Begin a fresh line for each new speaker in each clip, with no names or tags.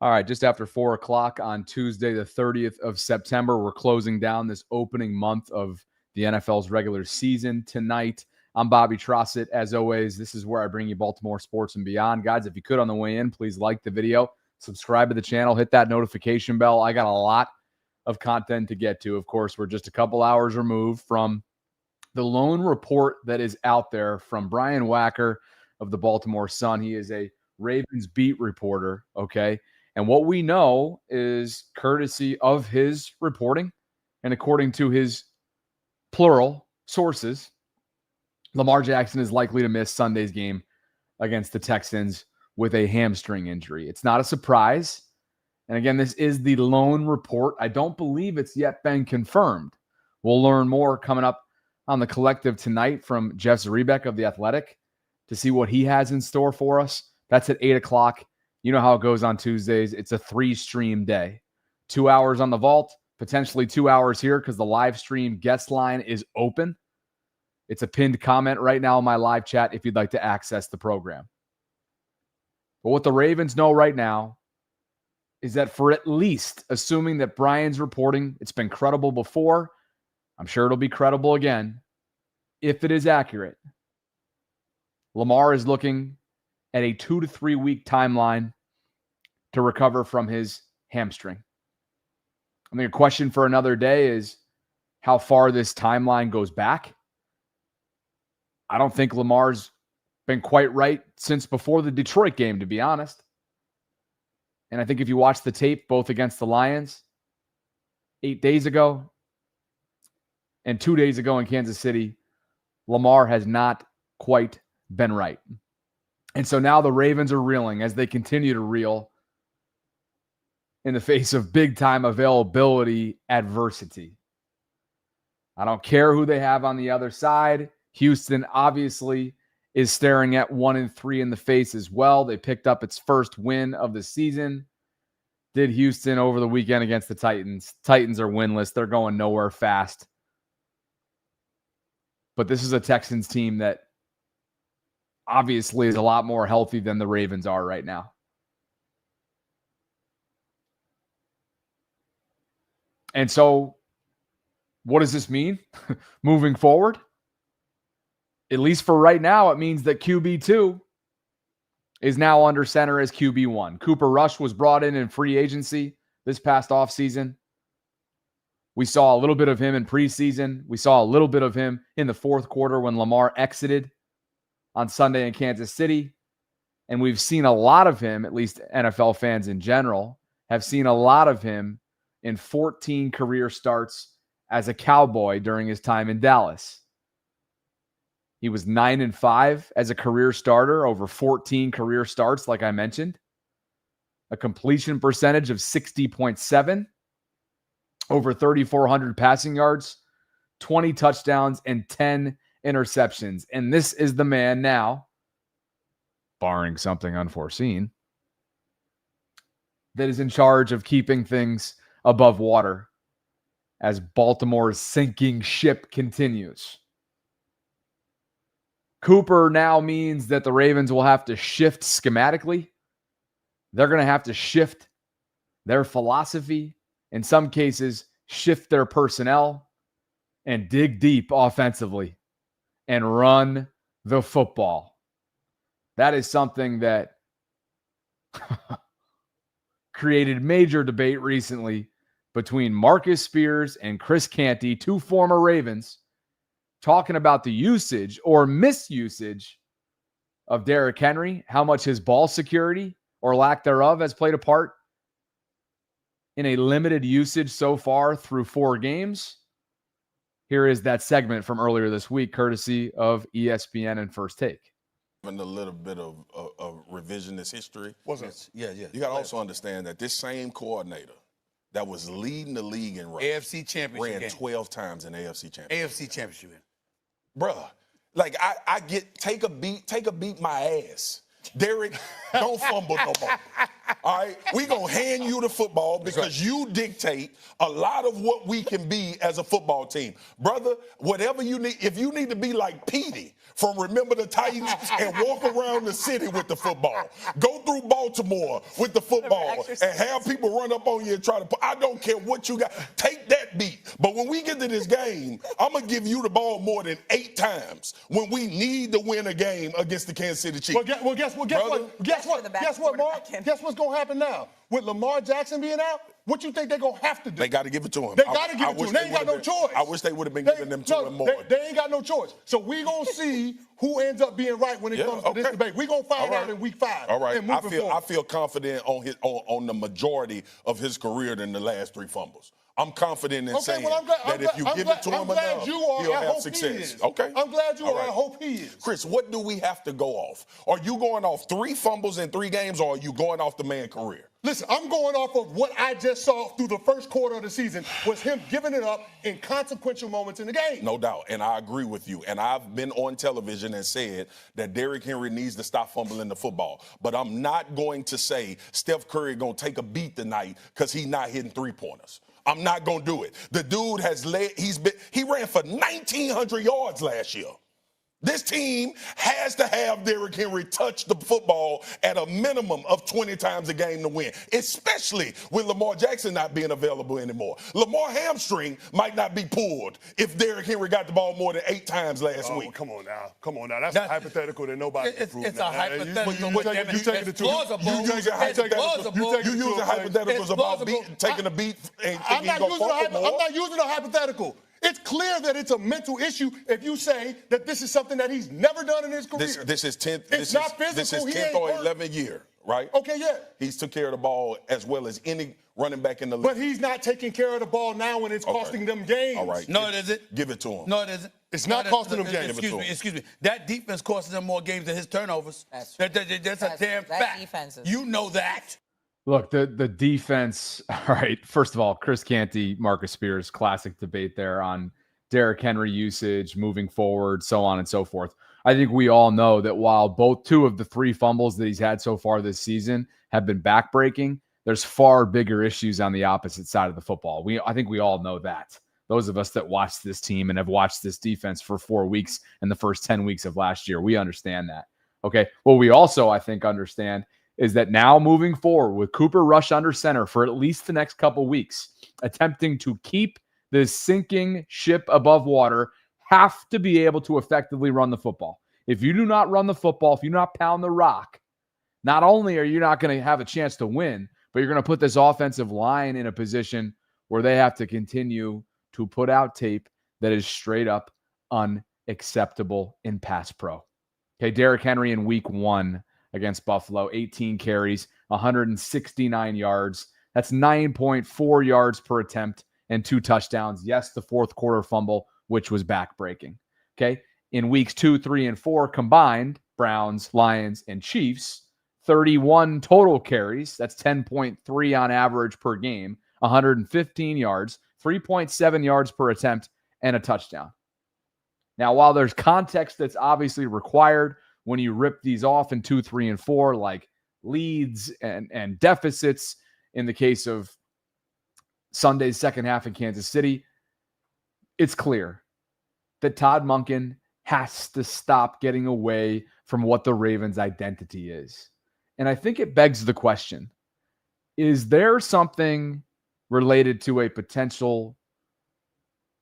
All right, just after 4 o'clock on Tuesday, the 30th of September, we're closing down this opening month of the NFL's regular season tonight. I'm Bobby Trosset. As always, this is where I bring you Baltimore sports and beyond. Guys, if you could on the way in, please like the video, subscribe to the channel, hit that notification bell. I got a lot of content to get to. Of course, we're just a couple hours removed from the lone report that is out there from Brian Wacker of the Baltimore Sun. He is a Ravens beat reporter, okay? And what we know is courtesy of his reporting and according to his plural sources, Lamar Jackson is likely to miss Sunday's game against the Texans with a hamstring injury. It's not a surprise. And again, this is the lone report. I don't believe it's yet been confirmed. We'll learn more coming up on the collective tonight from Jeff Zrebiec of The Athletic to see what he has in store for us. That's at 8 o'clock. You know how it goes on Tuesdays. It's a 3-stream day. 2 hours on the vault, potentially 2 hours here because the live stream guest line is open. It's a pinned comment right now in my live chat if you'd like to access the program. But what the Ravens know right now is that for at least, assuming that Brian's reporting, it's been credible before, I'm sure it'll be credible again, if it is accurate, Lamar is looking at a 2 to 3 week timeline to recover from his hamstring. I think a question for another day is how far this timeline goes back. I don't think Lamar's been quite right since before the Detroit game, to be honest. And I think if you watch the tape, both against the Lions 8 days ago and 2 days ago in Kansas City, Lamar has not quite been right. And so now the Ravens are reeling as they continue to reel in the face of big-time availability adversity. I don't care who they have on the other side. Houston obviously is staring at 1-3 in the face as well. They picked up its first win of the season. Did Houston over the weekend against the Titans. Titans are winless. They're going nowhere fast. But this is a Texans team that obviously is a lot more healthy than the Ravens are right now. And so what does this mean moving forward? At least for right now, it means that QB2 is now under center as QB1. Cooper Rush was brought in free agency this past offseason. We saw a little bit of him in preseason. We saw a little bit of him in the fourth quarter when Lamar exited on Sunday in Kansas City. And we've seen a lot of him, at least NFL fans in general, have seen a lot of him in 14 career starts as a Cowboy during his time in Dallas. He was 9-5 as a career starter over 14 career starts, like I mentioned. A completion percentage of 60.7, over 3,400 passing yards, 20 touchdowns, and 10 interceptions. And this is the man now, barring something unforeseen, that is in charge of keeping things above water as Baltimore's sinking ship continues. Cooper now means that the Ravens will have to shift schematically. They're going to have to shift their philosophy, in some cases, shift their personnel, and dig deep offensively and run the football. That is something that created major debate recently between Marcus Spears and Chris Canty, two former Ravens, talking about the usage or misusage of Derrick Henry, how much his ball security or lack thereof has played a part in a limited usage so far through 4 games. Here is that segment from earlier this week, courtesy of ESPN and First Take.
And a little bit of revisionist history.
Yes. Yeah.
You got to also understand that this same coordinator that was leading the league in runs
AFC Championship
ran
game.
12 times in AFC Championship.
AFC Championship game.
Bruh, like I get take a beat my ass. Derek, don't fumble no more. All right? We're going to hand you the football because you dictate a lot of what we can be as a football team. Brother, whatever you need, if you need to be like Petey from Remember the Titans and walk around the city with the football, go through Baltimore with the football and have people run up on you and try to I don't care what you got. Take that beat. But when we get to this game, I'm going to give you the ball more than 8 times when we need to win a game against the Kansas City Chiefs.
Well, guess what, Mark? Guess what's going to happen now? With Lamar Jackson being out, what you think they're going to have to do?
They got to give it to him.
They got to give it to him. They ain't got no choice.
I wish they would have been giving them to him more.
They ain't got no choice. So we're going to see who ends up being right when it comes to this debate. We're going to find out in week 5.
All right.
And I
feel confident on the majority of his career than the last 3 fumbles. I'm confident in saying that if you give it to him enough, he'll have success. Okay.
I'm glad you are. I hope he is.
Chris, what do we have to go off? Are you going off 3 fumbles in 3 games, or are you going off the man career?
Listen, I'm going off of what I just saw through the first quarter of the season was him giving it up in consequential moments in the game.
No doubt, and I agree with you. And I've been on television and said that Derrick Henry needs to stop fumbling the football. But I'm not going to say Steph Curry going to take a beat tonight because he's not hitting 3-pointers. I'm not going to do it. The dude he ran for 1,900 yards last year. This team has to have Derrick Henry touch the football at a minimum of 20 times a game to win, especially with Lamar Jackson not being available anymore. Lamar hamstring might not be pulled if Derrick Henry got the ball more than 8 times last week.
Come on now. That's a hypothetical that nobody can prove.
It's a hypothetical.
It's plausible.
You using hypotheticals about taking a beat and thinking you're going to fumble more?
I'm not using a hypothetical. It's clear that it's a mental issue if you say that this is something that he's never done in his career.
This is 10th.
It's not physical.
This is 10th or 11th year, right?
Okay, yeah.
He's took care of the ball as well as any running back in the league.
But he's not taking care of the ball now when it's costing them games.
All right.
No, it isn't.
Give it to him.
No, it isn't.
It's not costing them games.
Excuse me. That defense costing them more games than his turnovers. That's a damn fact. You know that.
Look, the defense, all right, first of all, Chris Canty, Marcus Spears, classic debate there on Derrick Henry usage moving forward, so on and so forth. I think we all know that while 2 of the 3 fumbles that he's had so far this season have been backbreaking, there's far bigger issues on the opposite side of the football. I think we all know that. Those of us that watched this team and have watched this defense for 4 weeks in the first 10 weeks of last year, we understand that. Okay. What we also, I think, understand is that now moving forward with Cooper Rush under center for at least the next couple weeks, attempting to keep this sinking ship above water, have to be able to effectively run the football. If you do not run the football, if you do not pound the rock, not only are you not going to have a chance to win, but you're going to put this offensive line in a position where they have to continue to put out tape that is straight up unacceptable in pass pro. Okay, Derrick Henry in week 1 against Buffalo, 18 carries, 169 yards. That's 9.4 yards per attempt and 2 touchdowns. Yes, the 4th quarter fumble, which was backbreaking. Okay. In weeks 2, 3, and 4 combined, Browns, Lions, and Chiefs, 31 total carries. That's 10.3 on average per game, 115 yards, 3.7 yards per attempt, and a touchdown. Now, while there's context that's obviously required when you rip these off in 2, 3, and 4, like leads and deficits in the case of Sunday's second half in Kansas City, it's clear that Todd Monken has to stop getting away from what the Ravens' identity is. And I think it begs the question, is there something related to a potential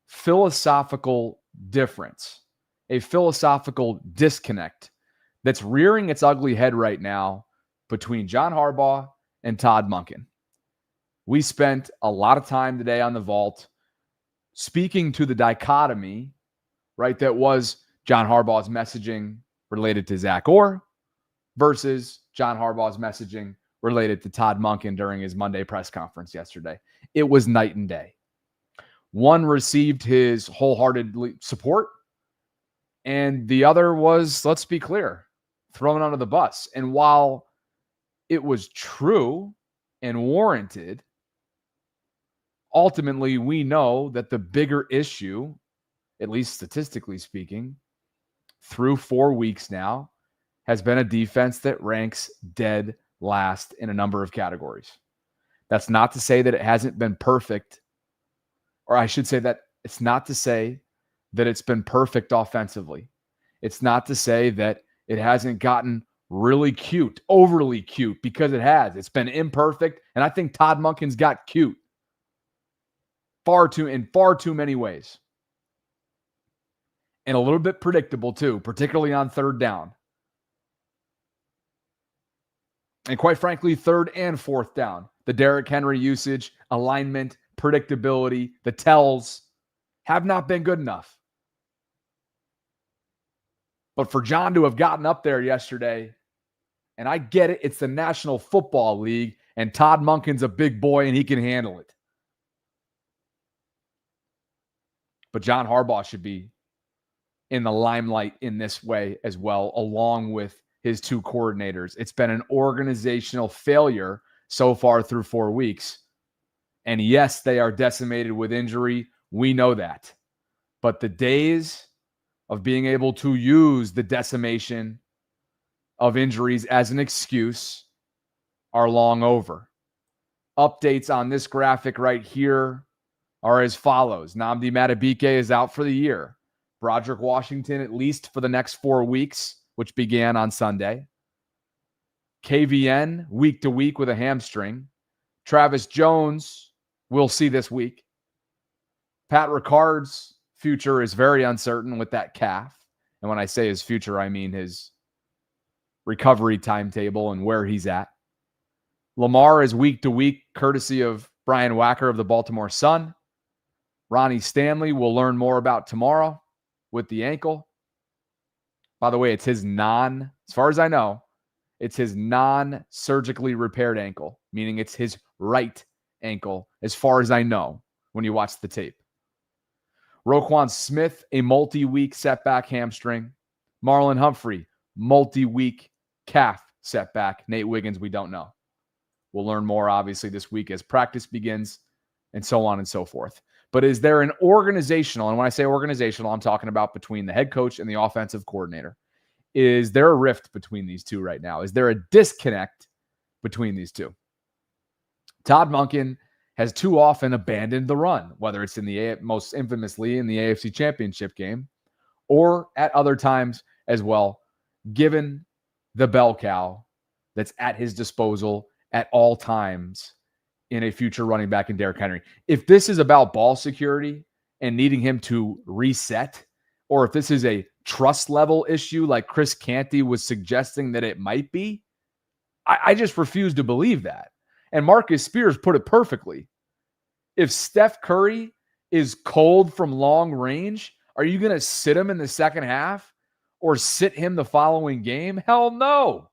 philosophical difference, a philosophical disconnect that's rearing its ugly head right now between John Harbaugh and Todd Monken? We spent a lot of time today on the vault speaking to the dichotomy, right, that was John Harbaugh's messaging related to Zach Orr versus John Harbaugh's messaging related to Todd Monken during his Monday press conference yesterday. It was night and day. One received his wholehearted support, and the other was, let's be clear, thrown under the bus. And while it was true and warranted, ultimately, we know that the bigger issue, at least statistically speaking, through 4 weeks now, has been a defense that ranks dead last in a number of categories. That's not to say that it hasn't been perfect, or I should say that it's not to say that it's been perfect offensively. It's not to say that it hasn't gotten really cute, overly cute, because it has. It's been imperfect, and I think Todd Monken's got cute in far too many ways. And a little bit predictable too, particularly on third down. And quite frankly, third and fourth down. The Derrick Henry usage, alignment, predictability, the tells have not been good enough. But for John to have gotten up there yesterday, and I get it, it's the National Football League, and Todd Monken's a big boy and he can handle it. But John Harbaugh should be in the limelight in this way as well, along with his two coordinators. It's been an organizational failure so far through 4 weeks. And yes, they are decimated with injury. We know that. But the days of being able to use the decimation of injuries as an excuse are long over. Updates on this graphic right here are as follows. Nnamdi Madubuike is out for the year. Broderick Washington at least for the next 4 weeks, which began on Sunday. KVN week to week with a hamstring. Travis Jones, we'll see this week. Pat Ricard's future is very uncertain with that calf. And when I say his future, I mean his recovery timetable and where he's at. Lamar is week to week, courtesy of Brian Wacker of the Baltimore Sun. Ronnie Stanley we'll learn more about tomorrow with the ankle. By the way, it's his as far as I know, it's his non-surgically repaired ankle, meaning it's his right ankle, as far as I know, when you watch the tape. Roquan Smith, a multi-week setback hamstring. Marlon Humphrey, multi-week calf setback. Nate Wiggins, we don't know. We'll learn more, obviously, this week as practice begins and so on and so forth. But is there an organizational, and when I say organizational, I'm talking about between the head coach and the offensive coordinator. Is there a rift between these two right now? Is there a disconnect between these two? Todd Monken has too often abandoned the run, whether it's most infamously in the AFC Championship game or at other times as well, given the bell cow that's at his disposal at all times in a future running back in Derrick Henry. If this is about ball security and needing him to reset, or if this is a trust level issue like Chris Canty was suggesting that it might be, I just refuse to believe that. And Marcus Spears put it perfectly. If Steph Curry is cold from long range, are you going to sit him in the second half or sit him the following game? Hell no.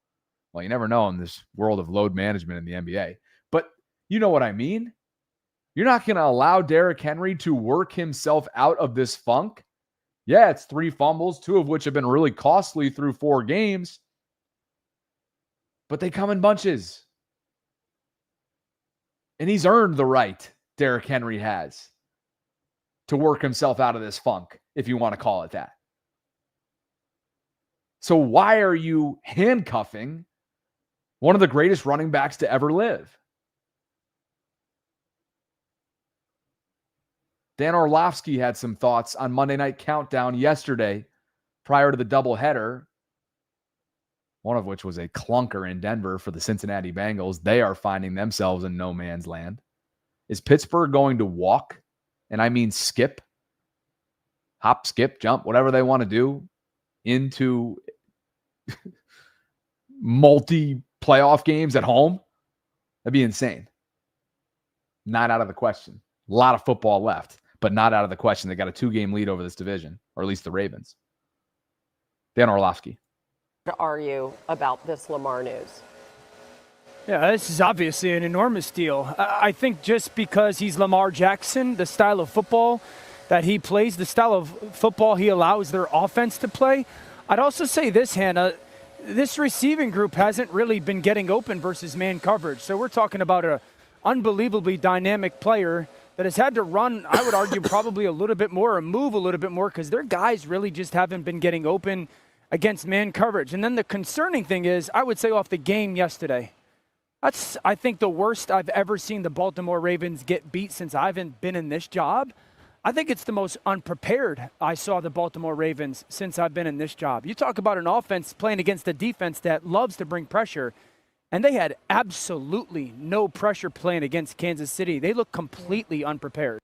Well, you never know in this world of load management in the NBA. But you know what I mean? You're not going to allow Derrick Henry to work himself out of this funk. Yeah, it's 3 fumbles, 2 of which have been really costly through 4 games. But they come in bunches. And he's earned the right, Derrick Henry has, to work himself out of this funk, if you want to call it that. So why are you handcuffing one of the greatest running backs to ever live? Dan Orlovsky had some thoughts on Monday Night Countdown yesterday prior to the doubleheader, one of which was a clunker in Denver for the Cincinnati Bengals. They are finding themselves in no man's land. Is Pittsburgh going to walk, and I mean skip, hop, skip, jump, whatever they want to do, into multi-playoff games at home? That'd be insane. Not out of the question. A lot of football left, but not out of the question. They got a 2-game lead over this division, or at least the Ravens. Dan Orlovsky.
Are you about this Lamar news?
Yeah, this is obviously an enormous deal. I think just because he's Lamar Jackson, the style of football that he plays, the style of football he allows their offense to play. I'd also say this, Hannah, this receiving group hasn't really been getting open versus man coverage. So we're talking about an unbelievably dynamic player that has had to run, I would argue, probably a little bit more or move a little bit more because their guys really just haven't been getting open against man coverage. And then the concerning thing is, I would say off the game yesterday, that's, I think, the worst I've ever seen the Baltimore Ravens get beat since I've been in this job. I think it's the most unprepared I saw the Baltimore Ravens since I've been in this job. You talk about an offense playing against a defense that loves to bring pressure, and they had absolutely no pressure playing against Kansas City. They look completely unprepared.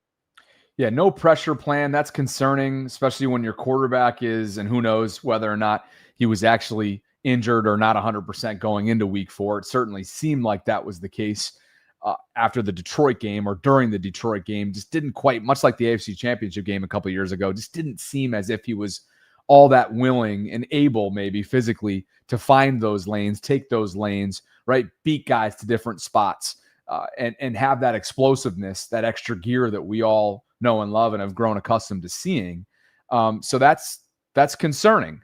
Yeah, no pressure plan. That's concerning, especially when your quarterback is, and who knows whether or not he was actually injured or not 100% going into week 4. It certainly seemed like that was the case after the Detroit game or during the Detroit game. Just didn't quite, much like the AFC Championship game a couple years ago, just didn't seem as if he was all that willing and able maybe physically to find those lanes, take those lanes, right? Beat guys to different spots and have that explosiveness, that extra gear that we all know and love and have grown accustomed to seeing. So that's concerning.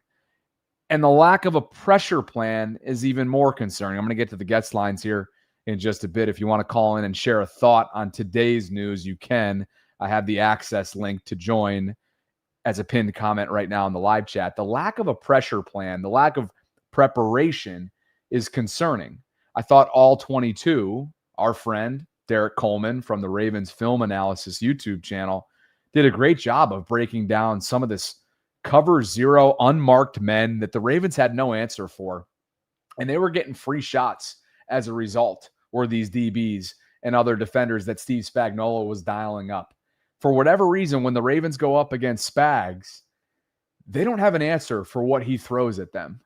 And the lack of a pressure plan is even more concerning. I'm going to get to the guest lines here in just a bit. If you want to call in and share a thought on today's news, you can. I have the access link to join as a pinned comment right now in the live chat. The lack of a pressure plan, the lack of preparation is concerning. I thought all 22, our friend Derek Coleman from the Ravens Film Analysis YouTube channel, did a great job of breaking down some of this cover zero unmarked men that the Ravens had no answer for. And they were getting free shots as a result, were these DBs and other defenders that Steve Spagnuolo was dialing up. For whatever reason, when the Ravens go up against Spags, they don't have an answer for what he throws at them.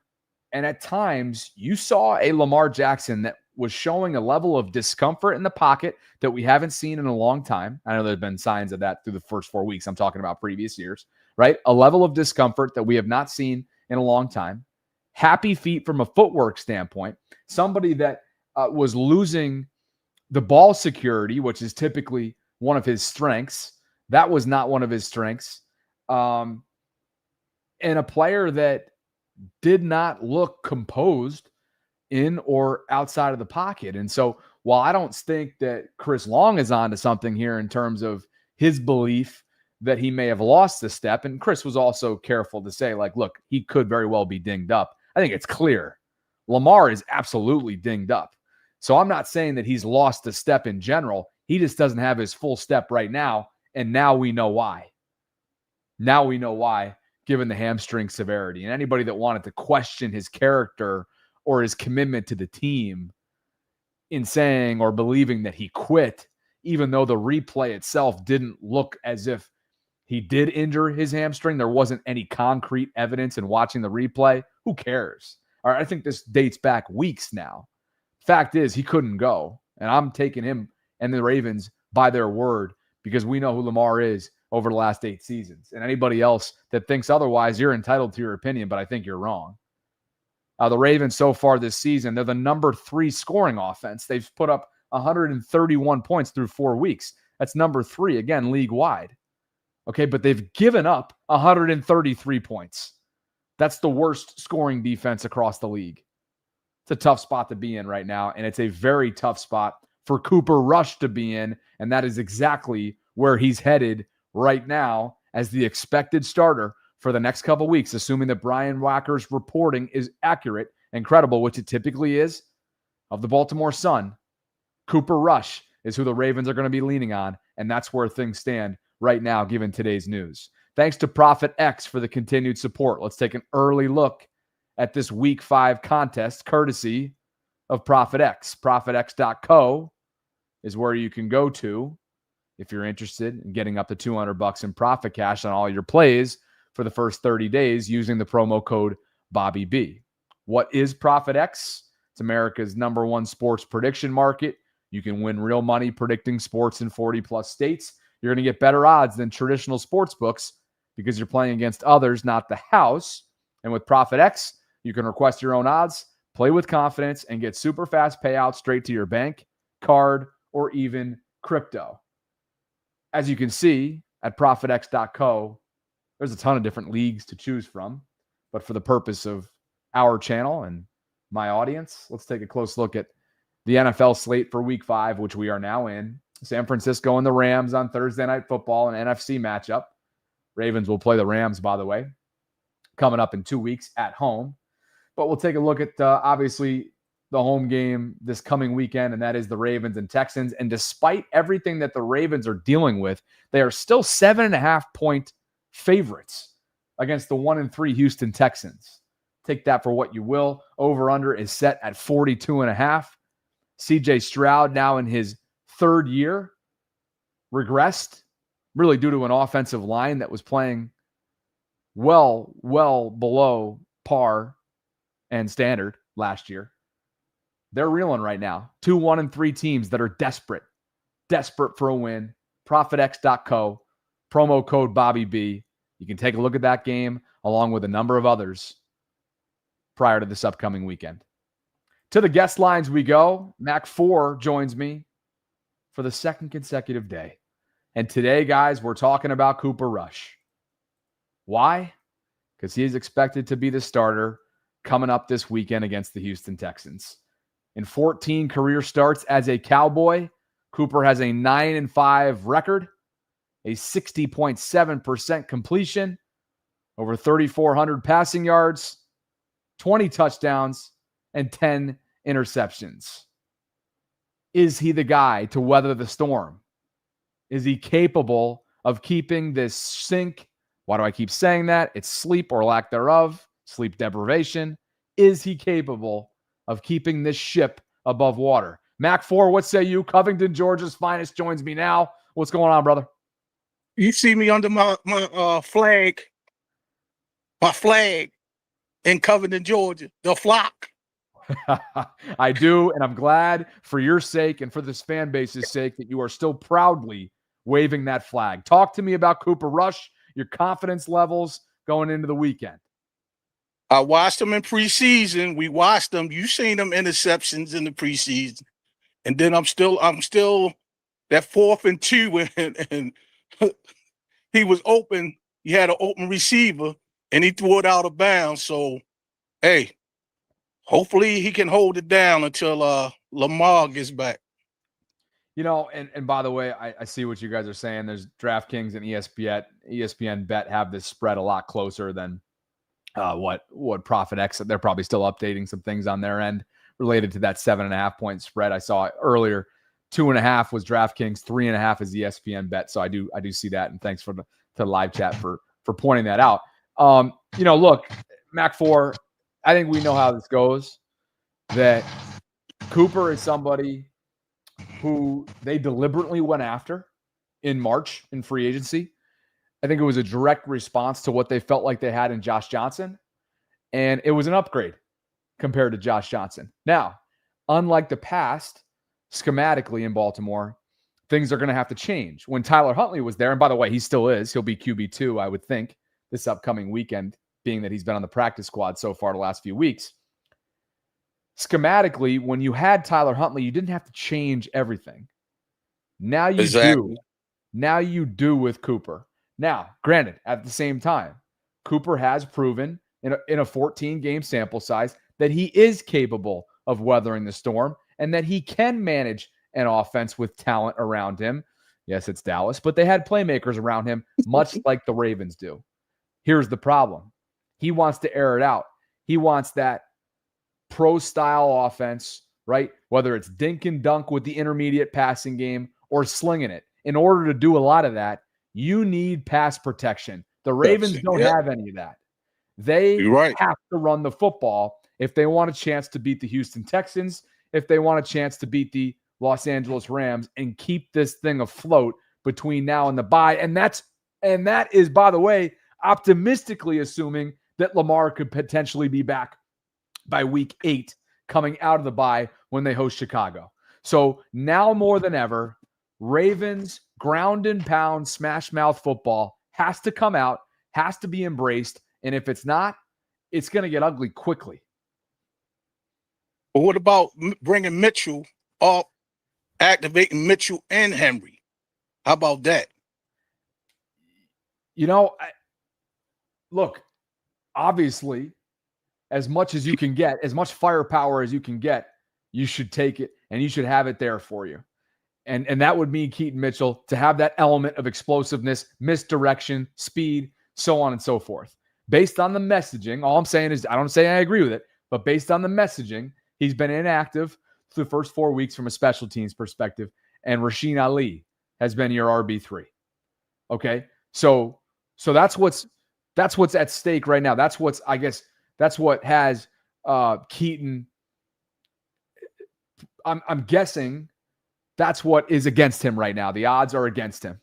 And at times, you saw a Lamar Jackson that was showing a level of discomfort in the pocket that we haven't seen in a long time. I know there have been signs of that through the first 4 weeks. I'm talking about previous years, right? A level of discomfort that we have not seen in a long time. Happy feet from a footwork standpoint. Somebody that was losing the ball security, which is typically one of his strengths. That was not one of his strengths. And a player that did not look composed in or outside of the pocket. And so while I don't think that Chris Long is onto something here in terms of his belief that he may have lost the step, and Chris was also careful to say, like, look, he could very well be dinged up. I think it's clear Lamar is absolutely dinged up. So I'm not saying that he's lost the step in general. He just doesn't have his full step right now. And now we know why. Now we know why, given the hamstring severity. And anybody that wanted to question his character or his commitment to the team in saying or believing that he quit, even though the replay itself didn't look as if he did injure his hamstring, there wasn't any concrete evidence in watching the replay. Who cares? All right, I think this dates back weeks now. Fact is, he couldn't go. And I'm taking him and the Ravens by their word because we know who Lamar is over the last 8 seasons. And anybody else that thinks otherwise, you're entitled to your opinion, but I think you're wrong. The Ravens so far this season, they're the number 3 scoring offense. They've put up 131 points through 4 weeks. That's number 3, again, league-wide. Okay, but they've given up 133 points. That's the worst scoring defense across the league. It's a tough spot to be in right now, and it's a very tough spot for Cooper Rush to be in, and that is exactly where he's headed right now as the expected starter for the next couple weeks, assuming that Brian Wacker's reporting is accurate and credible, which it typically is, of the Baltimore Sun. Cooper Rush is who the Ravens are going to be leaning on, and that's where things stand right now, given today's news. Thanks to ProfitX for the continued support. Let's take an early look at this Week 5 contest, courtesy of ProfitX. ProfitX.co is where you can go to if you're interested in getting up to $200 in profit cash on all your plays for the first 30 days using the promo code BobbyB. What is ProfitX? It's America's #1 sports prediction market. You can win real money predicting sports in 40-plus states. You're going to get better odds than traditional sports books because you're playing against others, not the house. And with ProfitX, you can request your own odds, play with confidence, and get super fast payouts straight to your bank, card, or even crypto. As you can see at ProfitX.co, there's a ton of different leagues to choose from. But for the purpose of our channel and my audience, let's take a close look at the NFL slate for Week 5, which we are now in. San Francisco and the Rams on Thursday Night Football, an NFC matchup. Ravens will play the Rams, by the way. coming up in 2 weeks at home. But we'll take a look at, obviously, the home game this coming weekend, and that is the Ravens and Texans. And despite everything that the Ravens are dealing with, they are still 7.5-point favorites against the 1-3 Houston Texans. Take that for what you will. Over-under is set at 42.5. CJ Stroud, now in his third year, regressed, really due to an offensive line that was playing well below par and standard last year. They're reeling right now. 2 1-3 teams that are desperate for a win. ProfitX.co, promo code BobbyB. You can take a look at that game along with a number of others prior to this upcoming weekend. To the guest lines we go. Mac 4 joins me for the second consecutive day. And today, guys, we're talking about Cooper Rush. Why? Because he is expected to be the starter coming up this weekend against the Houston Texans. In 14 career starts as a Cowboy, Cooper has a 9-5 record, a 60.7% completion, over 3,400 passing yards, 20 touchdowns, and 10 interceptions. Is he the guy to weather the storm? Is he capable of keeping this sink? Why do I keep saying that? It's sleep or lack thereof, sleep deprivation. Is he capable of keeping this ship above water? Mac 4, what say you? Covington, Georgia's finest joins me now. What's going on, brother?
You see me under my flag in Covington, Georgia, the flock.
I do, and I'm glad for your sake and for this fan base's sake that you are still proudly waving that flag. Talk to me about Cooper Rush, your confidence levels going into the weekend.
I watched him in preseason. We watched him. You seen them interceptions in the preseason. And then I'm still that 4th and 2 and he was open. He had an open receiver and he threw it out of bounds. So, hey, hopefully he can hold it down until Lamar gets back.
You know, and by the way, I see what you guys are saying. There's DraftKings and ESPN Bet have this spread a lot closer than what ProfitX. They're probably still updating some things on their end related to that 7.5-point spread. I saw it earlier. 2.5 was DraftKings, 3.5 is ESPN Bet. So I do see that, and thanks to the live chat for pointing that out. You know, look, Mac 4, I think we know how this goes. That Cooper is somebody who they deliberately went after in March in free agency. I think it was a direct response to what they felt like they had in Josh Johnson, and it was an upgrade compared to Josh Johnson. Now, unlike the past, schematically in Baltimore, things are going to have to change. When Tyler Huntley was there, and by the way, he still is, he'll be QB2, I would think, this upcoming weekend, being that he's been on the practice squad so far the last few weeks. Schematically, when you had Tyler Huntley, you didn't have to change everything. Now you do. Now you do with Cooper. Now, granted, at the same time, Cooper has proven in a 14-game sample size that he is capable of weathering the storm and that he can manage an offense with talent around him. Yes, it's Dallas, but they had playmakers around him, much like the Ravens do. Here's the problem. He wants to air it out. He wants that pro-style offense, right? Whether it's dink and dunk with the intermediate passing game or slinging it. In order to do a lot of that, you need pass protection. The Ravens don't have any of that. They have to run the football if they want a chance to beat the Houston Texans, if they want a chance to beat the Los Angeles Rams and keep this thing afloat between now and the bye. And that is, by the way, optimistically assuming that Lamar could potentially be back by week 8 coming out of the bye when they host Chicago. So now more than ever, Ravens ground and pound smash mouth football has to come out, has to be embraced. And if it's not, it's going to get ugly quickly.
But what about bringing Mitchell up, activating Mitchell and Henry? How about that?
You know, look, obviously, as much as you can get, as much firepower as you can get, you should take it and you should have it there for you. And that would mean Keaton Mitchell to have that element of explosiveness, misdirection, speed, so on and so forth. based on the messaging, all I'm saying is I don't say I agree with it, but based on the messaging, he's been inactive through the first 4 weeks from a special teams perspective, and Rasheen Ali has been your RB3. Okay, so that's what's at stake right now. That's what has Keaton. I'm guessing that's what is against him right now. The odds are against him.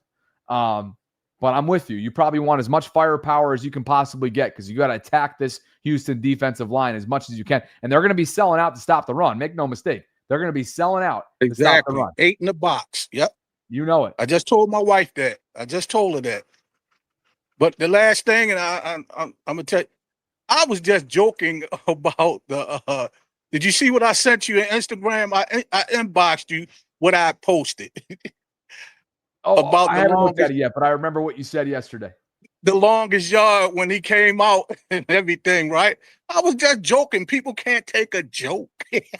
But I'm with you. You probably want as much firepower as you can possibly get because you got to attack this Houston defensive line as much as you can. And they're going to be selling out to stop the run. Make no mistake. They're going to be selling out to stop the run.
8 in the box. Yep.
You know it.
I just told my wife that. I just told her that. But the last thing, and I'm going to tell you, I was just joking about the did you see what I sent you on Instagram? I inboxed you what I posted.
About I haven't looked at it yet, but I remember what you said yesterday.
The longest yard when he came out and everything, right? I was just joking. People can't take a joke.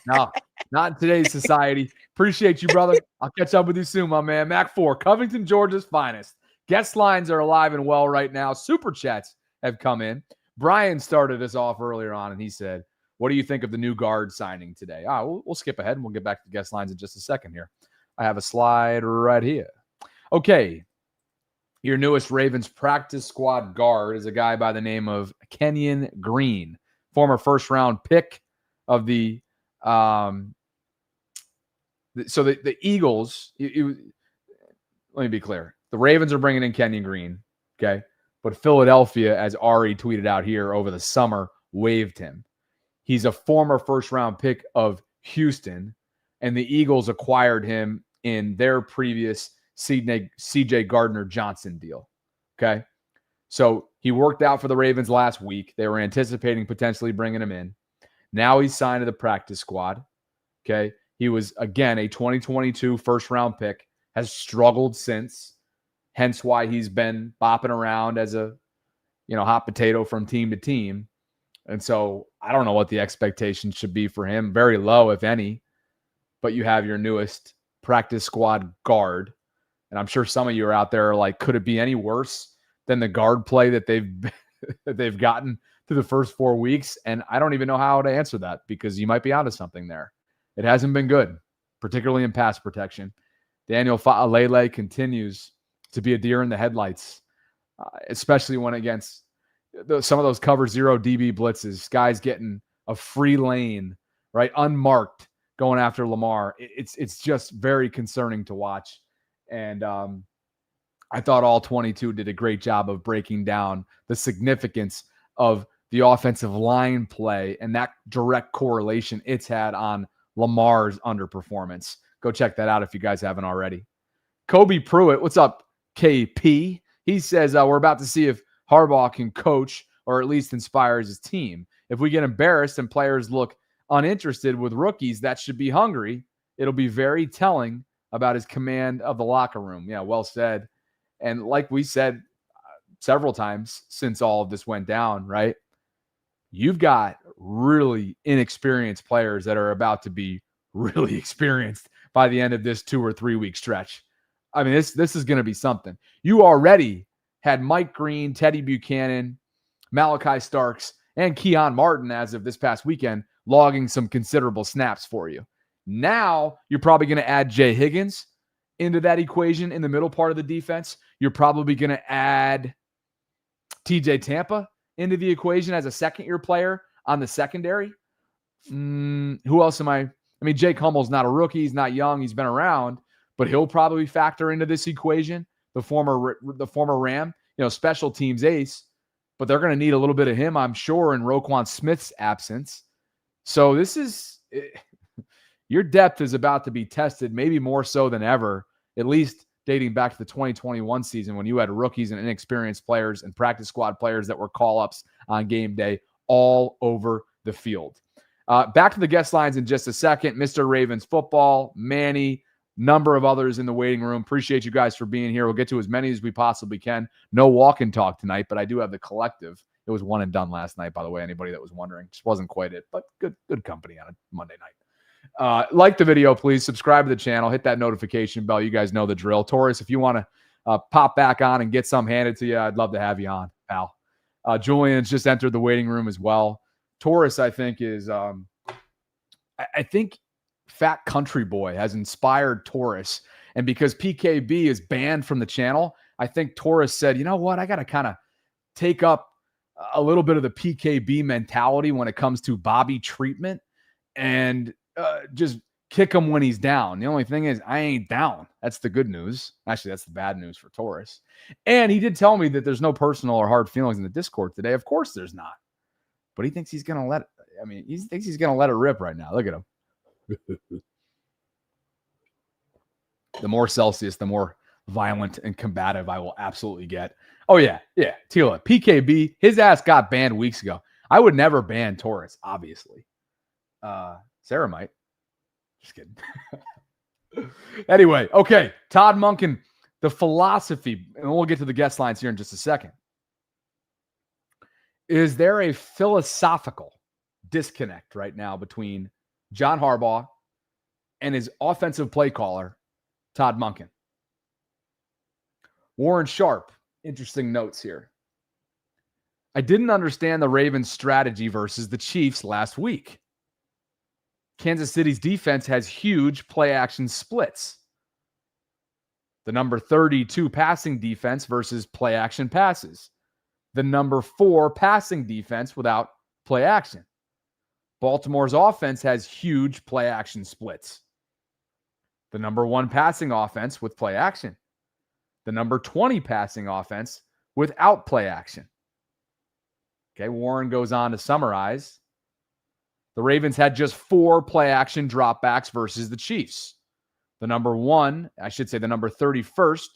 No, not in today's society. Appreciate you, brother. I'll catch up with you soon, my man. Mac 4, Covington, Georgia's finest. Guest lines are alive and well right now. Super chats have come in. Brian started us off earlier on, and he said, what do you think of the new guard signing today? We'll skip ahead, and we'll get back to the guest lines in just a second here. I have a slide right here. Okay, your newest Ravens practice squad guard is a guy by the name of Kenyon Green, former first-round pick of the so the Eagles, let me be clear. The Ravens are bringing in Kenyon Green, okay? But Philadelphia, as Ari tweeted out here over the summer, waived him. He's a former first-round pick of Houston, and the Eagles acquired him in their previous C.J. Gardner-Johnson deal, okay? So he worked out for the Ravens last week. They were anticipating potentially bringing him in. Now he's signed to the practice squad, okay? He was, again, a 2022 first-round pick, has struggled since, hence why he's been bopping around as a, hot potato from team to team. And so I don't know what the expectations should be for him. Very low, if any. But you have your newest practice squad guard. And I'm sure some of you are out there are like, could it be any worse than the guard play that they've gotten through the first 4 weeks? And I don't even know how to answer that because you might be onto something there. It hasn't been good, particularly in pass protection. Daniel Fa'alele continues to be a deer in the headlights, especially when against some of those cover zero DB blitzes, guys getting a free lane, right, unmarked, going after Lamar. It's just very concerning to watch. And I thought all 22 did a great job of breaking down the significance of the offensive line play and that direct correlation it's had on Lamar's underperformance. Go check that out if you guys haven't already. Kobe Pruitt, what's up, KP? He says we're about to see if Harbaugh can coach or at least inspires his team. If we get embarrassed and players look uninterested with rookies that should be hungry, it'll be very telling about his command of the locker room. Yeah, well said. And like we said several times since all of this went down, right? You've got really inexperienced players that are about to be really experienced by the end of this 2 or 3 week stretch. I mean, this is going to be something. You already had Mike Green, Teddy Buchanan, Malachi Starks, and Keon Martin as of this past weekend logging some considerable snaps for you. Now you're probably going to add Jay Higgins into that equation in the middle part of the defense. You're probably going to add TJ Tampa into the equation as a second-year player on the secondary. Who else am I? I mean, Jake Hummel's not a rookie. He's not young. He's been around, but he'll probably factor into this equation. The former Ram, special teams ace, but they're going to need a little bit of him, I'm sure, in Roquan Smith's absence. So this is your depth is about to be tested, maybe more so than ever, at least dating back to the 2021 season when you had rookies and inexperienced players and practice squad players that were call-ups on game day all over the field. Back to the guest lines in just a second. Mr. Ravens football, Manny, number of others in the waiting room. Appreciate you guys for being here. We'll get to as many as we possibly can. No walk and talk tonight, but I do have the collective. It was one and done last night, by the way, anybody that was wondering. Just wasn't quite it, but good company on a Monday night. Like the video, please. Subscribe to the channel. Hit that notification bell. You guys know the drill. Taurus, if you want to pop back on and get some handed to you, I'd love to have you on, pal. Julian's just entered the waiting room as well. Torres, I think, is I think Fat Country Boy has inspired Torres. And because PKB is banned from the channel, I think Torres said, you know what, I got to kind of take up a little bit of the PKB mentality when it comes to Bobby treatment and just kick him when he's down. The only thing is I ain't down. That's the good news. Actually, that's the bad news for Torres. And he did tell me that there's no personal or hard feelings in the Discord today. Of course there's not. But he thinks he's going to let it. I mean, he thinks he's going to let it rip right now. Look at him. The more Celsius, the more violent and combative I will absolutely get. Oh, yeah. Yeah. Tila. PKB, his ass got banned weeks ago. I would never ban Torres, obviously. Sarah might. Just kidding. Anyway, okay. Todd Monken, the philosophy, and we'll get to the guest lines here in just a second. Is there a philosophical disconnect right now between John Harbaugh and his offensive play caller, Todd Monken? Warren Sharp, interesting notes here. I didn't understand the Ravens' strategy versus the Chiefs last week. Kansas City's defense has huge play action splits. The number 32 passing defense versus play action passes. The number 4 passing defense without play action. Baltimore's offense has huge play action splits. The number 1 passing offense with play action. The number 20 passing offense without play action. Okay, Warren goes on to summarize. The Ravens had just 4 play action dropbacks versus the Chiefs. The number 31st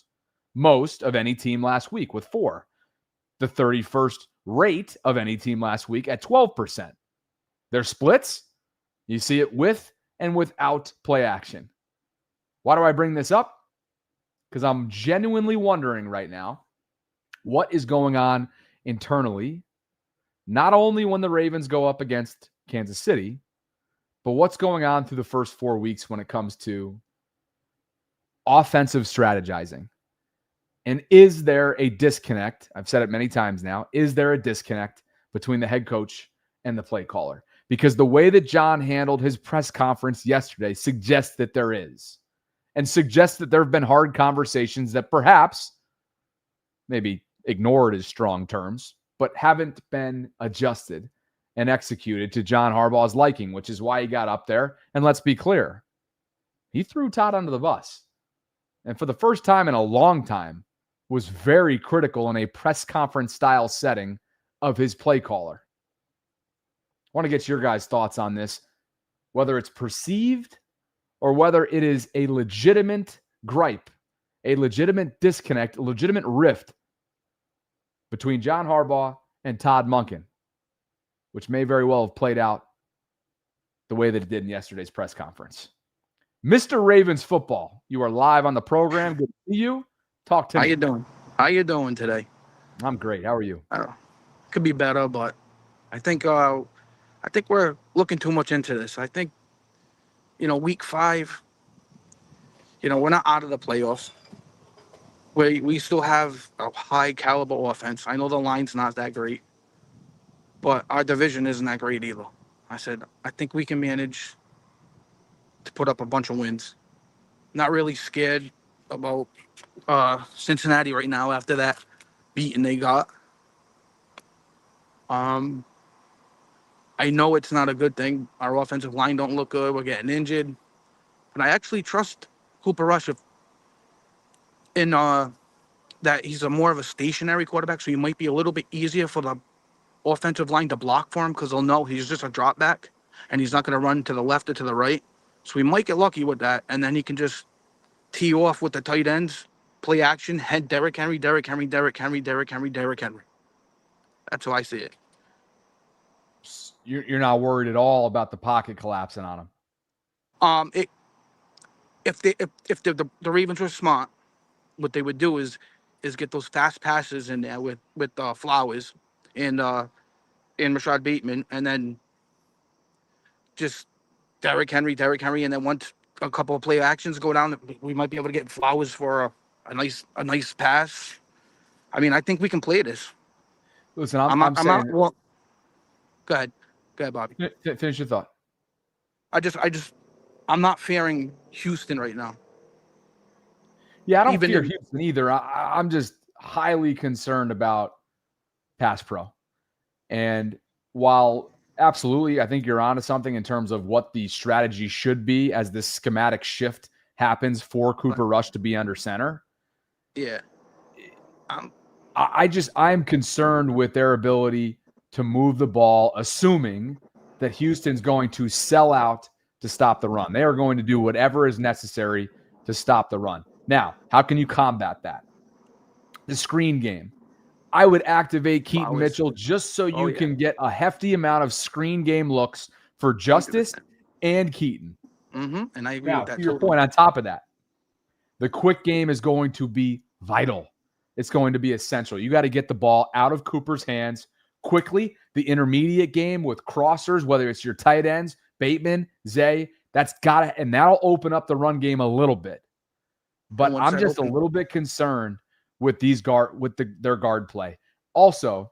most of any team last week with 4. The 31st rate of any team last week at 12%. Their splits, you see it with and without play action. Why do I bring this up? Because I'm genuinely wondering right now what is going on internally, not only when the Ravens go up against Kansas City, but what's going on through the first 4 weeks when it comes to offensive strategizing. And is there a disconnect? I've said it many times now. Is there a disconnect between the head coach and the play caller? Because the way that John handled his press conference yesterday suggests that there is. And suggests that there have been hard conversations that perhaps, maybe ignored is strong terms, but haven't been adjusted and executed to John Harbaugh's liking, which is why he got up there. And let's be clear, he threw Todd under the bus. And for the first time in a long time, was very critical in a press conference style setting of his play caller. I want to get your guys' thoughts on this, whether it's perceived or whether it is a legitimate gripe, a legitimate disconnect, a legitimate rift between John Harbaugh and Todd Monken, which may very well have played out the way that it did in yesterday's press conference. Mr. Ravens football, you are live on the program. Good to see you. Talk to me.
How you doing? How you doing today?
I'm great. How are you?
Could be better, but I think we're looking too much into this. I think, week 5, we're not out of the playoffs. We still have a high caliber offense. I know the line's not that great, but our division isn't that great either. I think we can manage to put up a bunch of wins. Not really scared about Cincinnati right now after that beating they got. I know it's not a good thing. Our offensive line don't look good. We're getting injured. But I actually trust Cooper Rush in that he's more of a stationary quarterback, so he might be a little bit easier for the offensive line to block for him because they'll know he's just a drop back and he's not going to run to the left or to the right. So we might get lucky with that, and then he can just tee off with the tight ends, play action, head Derrick Henry. That's how I see it.
You're not worried at all about the pocket collapsing on him.
If the Ravens were smart, what they would do is get those fast passes in there with Flowers and Rashad Bateman, and then just Derrick Henry, and then once a couple of play actions go down, we might be able to get Flowers for a nice pass. I mean, I think we can play this.
Listen, I'm saying.
not. Well, go ahead, Bobby.
Finish your thought.
I'm not fearing Houston right now.
Yeah, I don't fear Houston either. I'm just highly concerned about pass pro. And while absolutely, I think you're onto something in terms of what the strategy should be as this schematic shift happens for Cooper Rush to be under center.
Yeah.
I'm concerned with their ability to move the ball, assuming that Houston's going to sell out to stop the run. They are going to do whatever is necessary to stop the run. Now, how can you combat that? The screen game. I would activate Keaton Mitchell just so you can get a hefty amount of screen game looks for Justice 100%. And Keaton.
Mm-hmm. And I agree with that.
To your point, on top of that, the quick game is going to be vital. It's going to be essential. You got to get the ball out of Cooper's hands quickly. The intermediate game with crossers, whether it's your tight ends, Bateman, Zay, and that'll open up the run game a little bit. But I'm just a little bit concerned with their guard play. Also,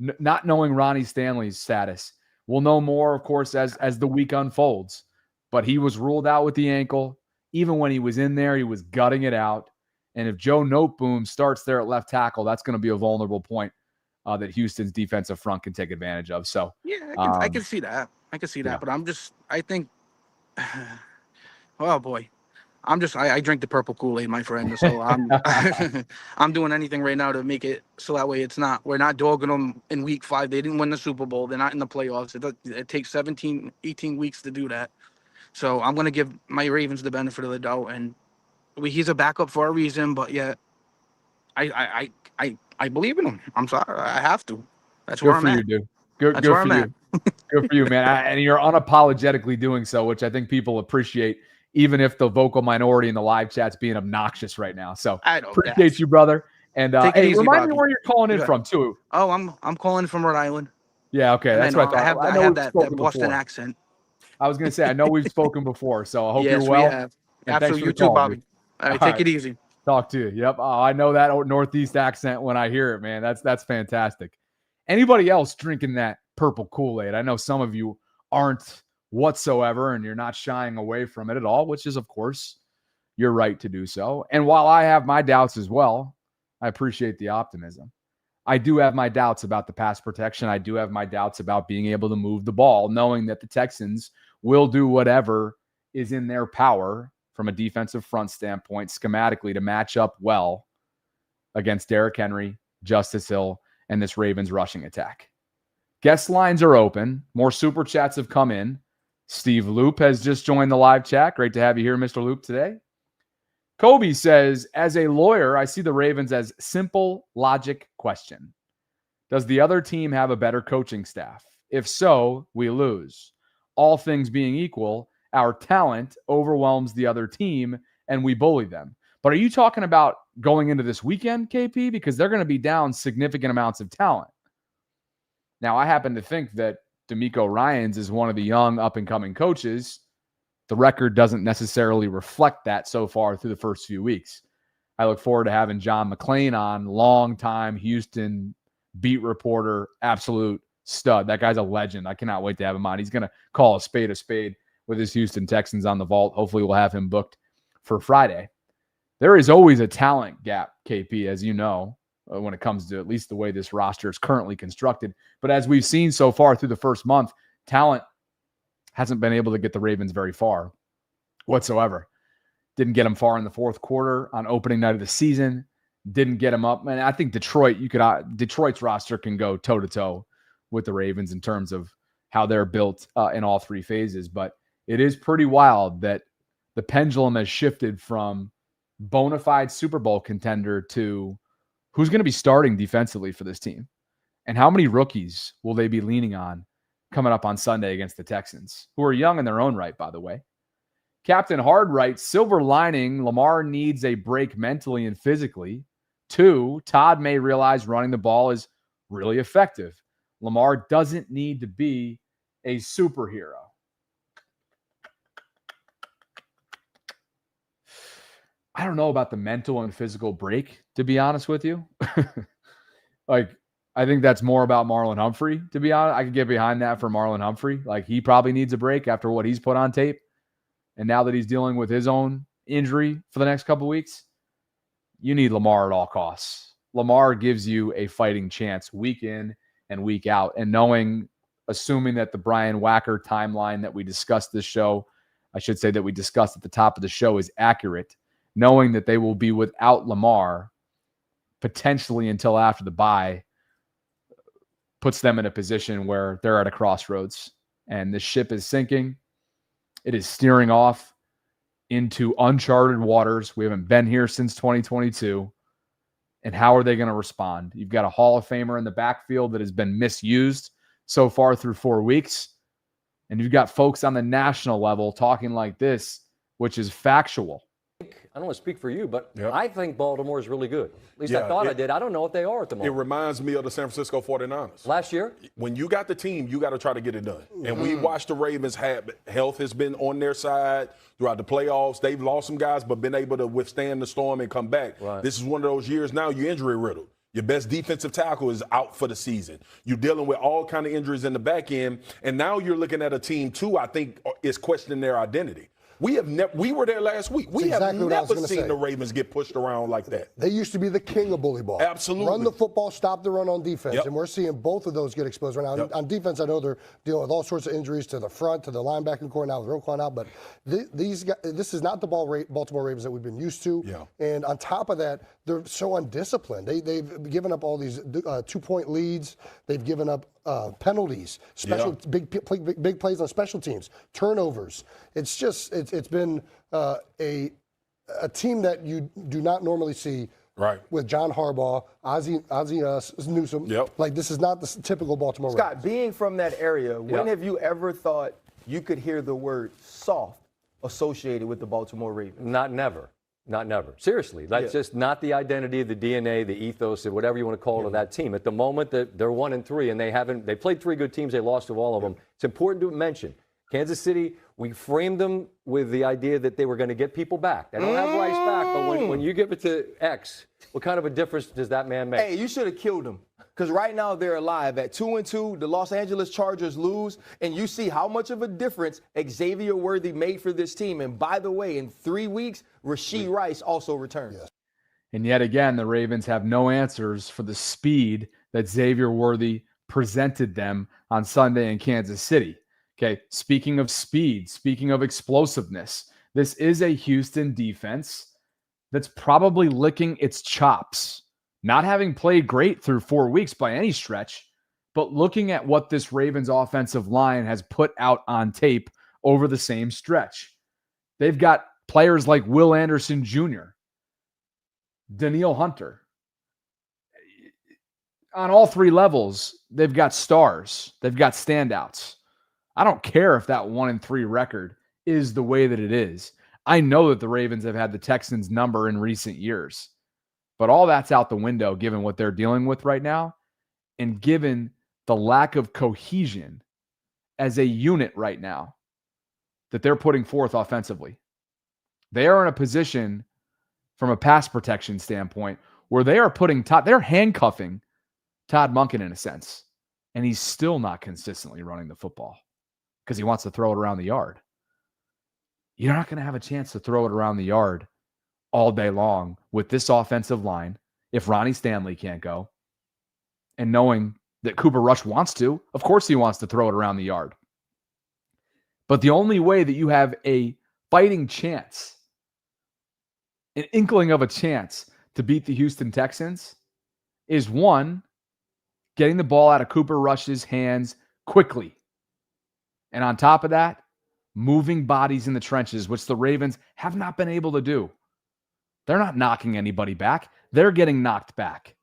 not knowing Ronnie Stanley's status. We'll know more, of course, as the week unfolds. But he was ruled out with the ankle. Even when he was in there, he was gutting it out. And if Joe Noteboom starts there at left tackle, that's going to be a vulnerable point that Houston's defensive front can take advantage of. So
yeah, I can see that.
Yeah.
But I think, oh boy. I drink the purple Kool-Aid, my friend. So I'm doing anything right now to make it so that way we're not dogging them in week 5. They didn't win the Super Bowl. They're not in the playoffs. It takes 17, 18 weeks to do that. So I'm going to give my Ravens the benefit of the doubt. And he's a backup for a reason, but yet I believe in him. I'm sorry. I have to. That's where I'm at.
Dude. Good for you. Good for you, man. And you're unapologetically doing so, which I think people appreciate, even if the vocal minority in the live chat's being obnoxious right now. So appreciate you, brother. And hey, remind me where you're calling in from too.
Oh, I'm calling from Rhode Island.
Yeah, okay. That's what I thought.
I have that Boston accent.
I was going to say, I know we've spoken before, so I hope you're well.
Yes, we have. Absolutely. You too, Bobby. All right, take it easy.
Talk to you. Yep. Oh, I know that Northeast accent when I hear it, man. That's fantastic. Anybody else drinking that purple Kool-Aid? I know some of you aren't whatsoever, and you're not shying away from it at all, which is, of course, your right to do so. And while I have my doubts as well, I appreciate the optimism. I do have my doubts about the pass protection. I do have my doubts about being able to move the ball, knowing that the Texans will do whatever is in their power from a defensive front standpoint, schematically, to match up well against Derrick Henry, Justice Hill, and this Ravens rushing attack. Guest lines are open. More super chats have come in. Steve Loop has just joined the live chat. Great to have you here, Mr. Loop, today. Kobe says, as a lawyer, I see the Ravens as simple logic question. Does the other team have a better coaching staff? If so, we lose. All things being equal, our talent overwhelms the other team and we bully them. But are you talking about going into this weekend, KP? Because they're going to be down significant amounts of talent. Now, I happen to think that D'Amico Ryans is one of the young up-and-coming coaches. The record doesn't necessarily reflect that so far through the first few weeks. I look forward to having John McClain on, longtime Houston beat reporter, absolute stud. That guy's a legend. I cannot wait to have him on. He's going to call a spade with his Houston Texans on the vault. Hopefully we'll have him booked for Friday. There is always a talent gap, KP, as you know, when it comes to at least the way this roster is currently constructed. But as we've seen so far through the first month, talent hasn't been able to get the Ravens very far whatsoever. Didn't get them far in the fourth quarter on opening night of the season. Didn't get them up. And I think Detroit's roster can go toe-to-toe with the Ravens in terms of how they're built in all three phases. But it is pretty wild that the pendulum has shifted from bona fide Super Bowl contender to who's going to be starting defensively for this team, and how many rookies will they be leaning on coming up on Sunday against the Texans, who are young in their own right, by the way. Captain Hard writes, silver lining, Lamar needs a break mentally and physically. 2, Todd may realize running the ball is really effective. Lamar doesn't need to be a superhero. I don't know about the mental and physical break, to be honest with you. Like, I think that's more about Marlon Humphrey, to be honest. I could get behind that for Marlon Humphrey. Like, he probably needs a break after what he's put on tape. And now that he's dealing with his own injury for the next couple of weeks, you need Lamar at all costs. Lamar gives you a fighting chance week in and week out. And assuming that the Brian Wacker timeline that we discussed this show, I should say that we discussed at the top of the show, is accurate, knowing that they will be without Lamar potentially until after the bye, puts them in a position where they're at a crossroads. And the ship is sinking. It is steering off into uncharted waters. We haven't been here since 2022. And how are they going to respond? You've got a Hall of Famer in the backfield that has been misused so far through 4 weeks. And you've got folks on the national level talking like this, which is factual.
I don't want to speak for you, but I think Baltimore is really good. At least I thought I did. I don't know what they are at the moment.
It reminds me of the San Francisco 49ers.
Last year?
When you got the team, you got to try to get it done. And we watched the Ravens health has been on their side throughout the playoffs. They've lost some guys, but been able to withstand the storm and come back.
Right.
This is one of those years now you're injury riddled. Your best defensive tackle is out for the season. You're dealing with all kind of injuries in the back end. And now you're looking at a team, too, I think, is questioning their identity. We were there last week. We have never seen the Ravens get pushed around like that.
They used to be the king of bully ball.
Absolutely.
Run the football, stop the run on defense. And we're seeing both of those get exposed right now. On defense, I know they're dealing with all sorts of injuries to the front, to the linebacking core now with Roquan out. But these guys, this is not the Baltimore Ravens that we've been used to.
Yeah.
And on top of that, they're so undisciplined. They've given up all these 2-point leads. They've given up penalties, big plays on special teams, turnovers. It's just it's been a team that you do not normally see.
Right.
With John Harbaugh, Ozzie Newsome. Like, this is not the typical Baltimore Ravens.
Scott, being from that area, when have you ever thought you could hear the word soft associated with the Baltimore Ravens?
Not never. Seriously, that's just not the identity, the DNA, the ethos, whatever you want to call it, of that team. At the moment that they're 1-3 and they played 3 good teams, they lost to all of them. It's important to mention Kansas City. We framed them with the idea that they were going to get people back. They don't have Rice back, but when you give it to X, what kind of a difference does that man make?
Hey, you should have killed him. Because right now they're alive at 2-2. The Los Angeles Chargers lose, and you see how much of a difference Xavier Worthy made for this team. And by the way, in 3 weeks, Rashee Rice also returned.
Yes.
And yet again, the Ravens have no answers for the speed that Xavier Worthy presented them on Sunday in Kansas City. Okay, speaking of speed, speaking of explosiveness, this is a Houston defense that's probably licking its chops. Not having played great through 4 weeks by any stretch, but looking at what this Ravens offensive line has put out on tape over the same stretch. They've got players like Will Anderson Jr., Danielle Hunter. On all 3 levels, they've got stars. They've got standouts. I don't care if that 1-3 record is the way that it is. I know that the Ravens have had the Texans' number in recent years. But all that's out the window given what they're dealing with right now and given the lack of cohesion as a unit right now that they're putting forth offensively. They are in a position from a pass protection standpoint where they are they're handcuffing Todd Monken in a sense, and he's still not consistently running the football because he wants to throw it around the yard. You're not going to have a chance to throw it around the yard all day long with this offensive line if Ronnie Stanley can't go. And knowing that Cooper Rush wants to, of course he wants to throw it around the yard. But the only way that you have a fighting chance, an inkling of a chance to beat the Houston Texans is, 1, getting the ball out of Cooper Rush's hands quickly. And on top of that, moving bodies in the trenches, which the Ravens have not been able to do. They're not knocking anybody back. They're getting knocked back.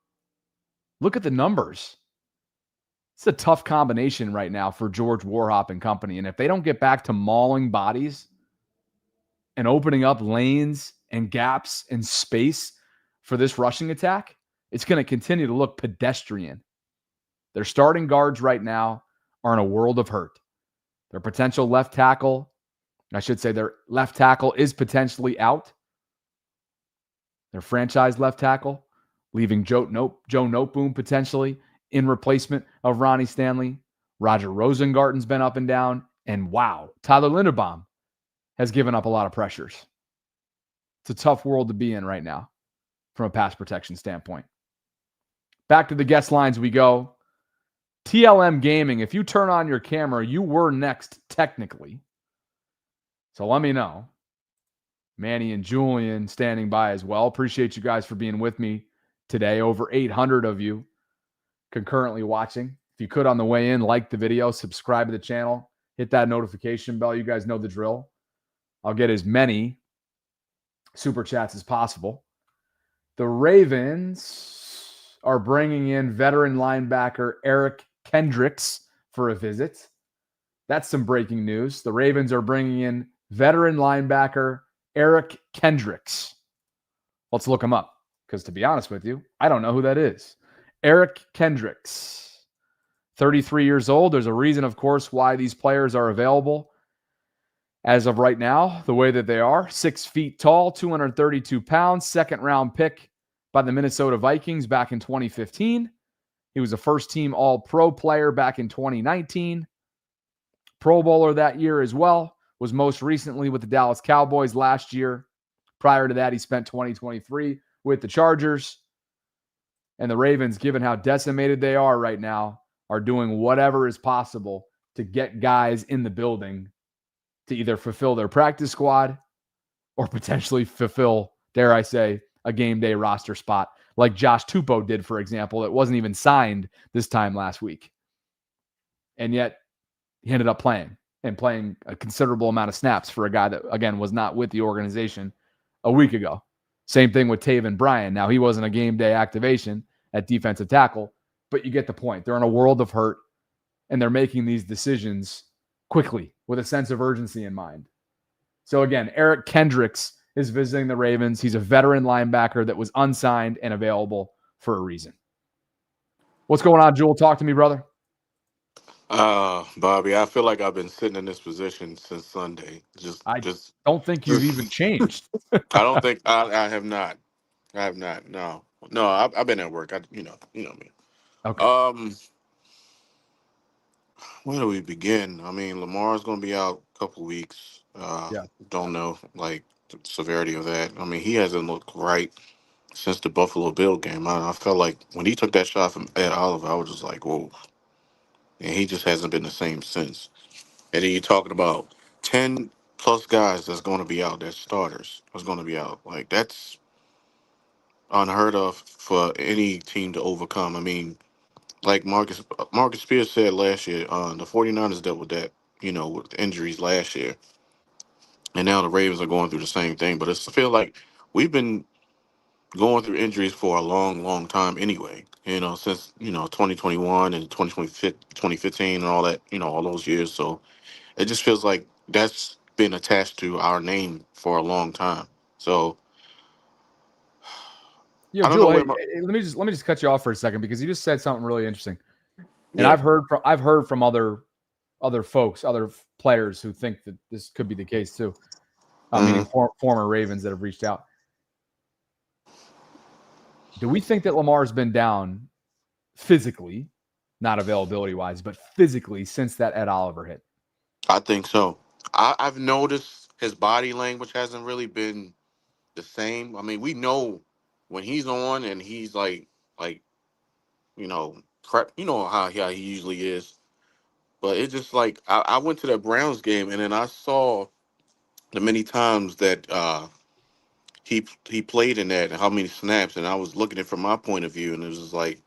Look at the numbers. It's a tough combination right now for George Warhop and company. And if they don't get back to mauling bodies and opening up lanes and gaps and space for this rushing attack, it's going to continue to look pedestrian. Their starting guards right now are in a world of hurt. Their potential left tackle, their left tackle is potentially out. Their franchise left tackle, leaving Joe Noteboom potentially in replacement of Ronnie Stanley. Roger Rosengarten's been up and down. And wow, Tyler Linderbaum has given up a lot of pressures. It's a tough world to be in right now from a pass protection standpoint. Back to the guest lines we go. TLM Gaming, if you turn on your camera, you were next technically. So let me know. Manny and Julian standing by as well. Appreciate you guys for being with me today. Over 800 of you concurrently watching. If you could on the way in, like the video, subscribe to the channel, hit that notification bell. You guys know the drill. I'll get as many super chats as possible. The Ravens are bringing in veteran linebacker Eric Kendricks for a visit. That's some breaking news. The Ravens are bringing in veteran linebacker Eric Kendricks. Let's look him up, because to be honest with you, I don't know who that is. Eric Kendricks, 33 years old. There's a reason, of course, why these players are available as of right now, the way that they are. 6 feet tall, 232 pounds, second-round pick by the Minnesota Vikings back in 2015. He was a first-team All-Pro player back in 2019. Pro Bowler that year as well. Was most recently with the Dallas Cowboys last year. Prior to that, he spent 2023 with the Chargers. And the Ravens, given how decimated they are right now, are doing whatever is possible to get guys in the building to either fulfill their practice squad or potentially fulfill, dare I say, a game day roster spot like Josh Tupou did, for example. It wasn't even signed this time last week. And yet he ended up playing a considerable amount of snaps for a guy that, again, was not with the organization a week ago. Same thing with Taven Bryan. Now, he wasn't a game day activation at defensive tackle, but you get the point. They're in a world of hurt, and they're making these decisions quickly with a sense of urgency in mind. So, again, Eric Kendricks is visiting the Ravens. He's a veteran linebacker that was unsigned and available for a reason. What's going on, Jewel? Talk to me, brother.
Bobby, I feel like I've been sitting in this position since Sunday.
I don't think you've even changed.
I don't think I have not. I have not. No. I've been at work. You know me.
Okay.
Where do we begin? I mean, Lamar's going to be out a couple weeks.
Yeah.
Don't know like the severity of that. I mean, he hasn't looked right since the Buffalo Bill game. I felt like when he took that shot from Ed Oliver, I was just like, whoa. And he just hasn't been the same since. And then you're talking about 10 plus guys that's going to be out, that's starters, that's going to be out. Like, that's unheard of for any team to overcome. I mean, like Marcus Spears said last year, the 49ers dealt with that, with injuries last year. And now the Ravens are going through the same thing. But I feel like we've been going through injuries for a long, long time anyway, since, 2021 and 2015 and all that, all those years. So it just feels like that's been attached to our name for a long time. So
Yo,
I don't
Jewel,
know
hey,
where
let me just cut you off for a second, because you just said something really interesting. And
Yeah.
I've heard from other folks, other players who think that this could be the case too. Meaning former Ravens that have reached out. Do we think that Lamar's been down physically, not availability wise, but physically since that Ed Oliver hit?
I think so. I've noticed his body language hasn't really been the same. I mean, we know when he's on and he's crap. You know how he usually is. But it's just like I went to that Browns game and then I saw the many times that he played in that and how many snaps, and I was looking at it from my point of view, and it was just like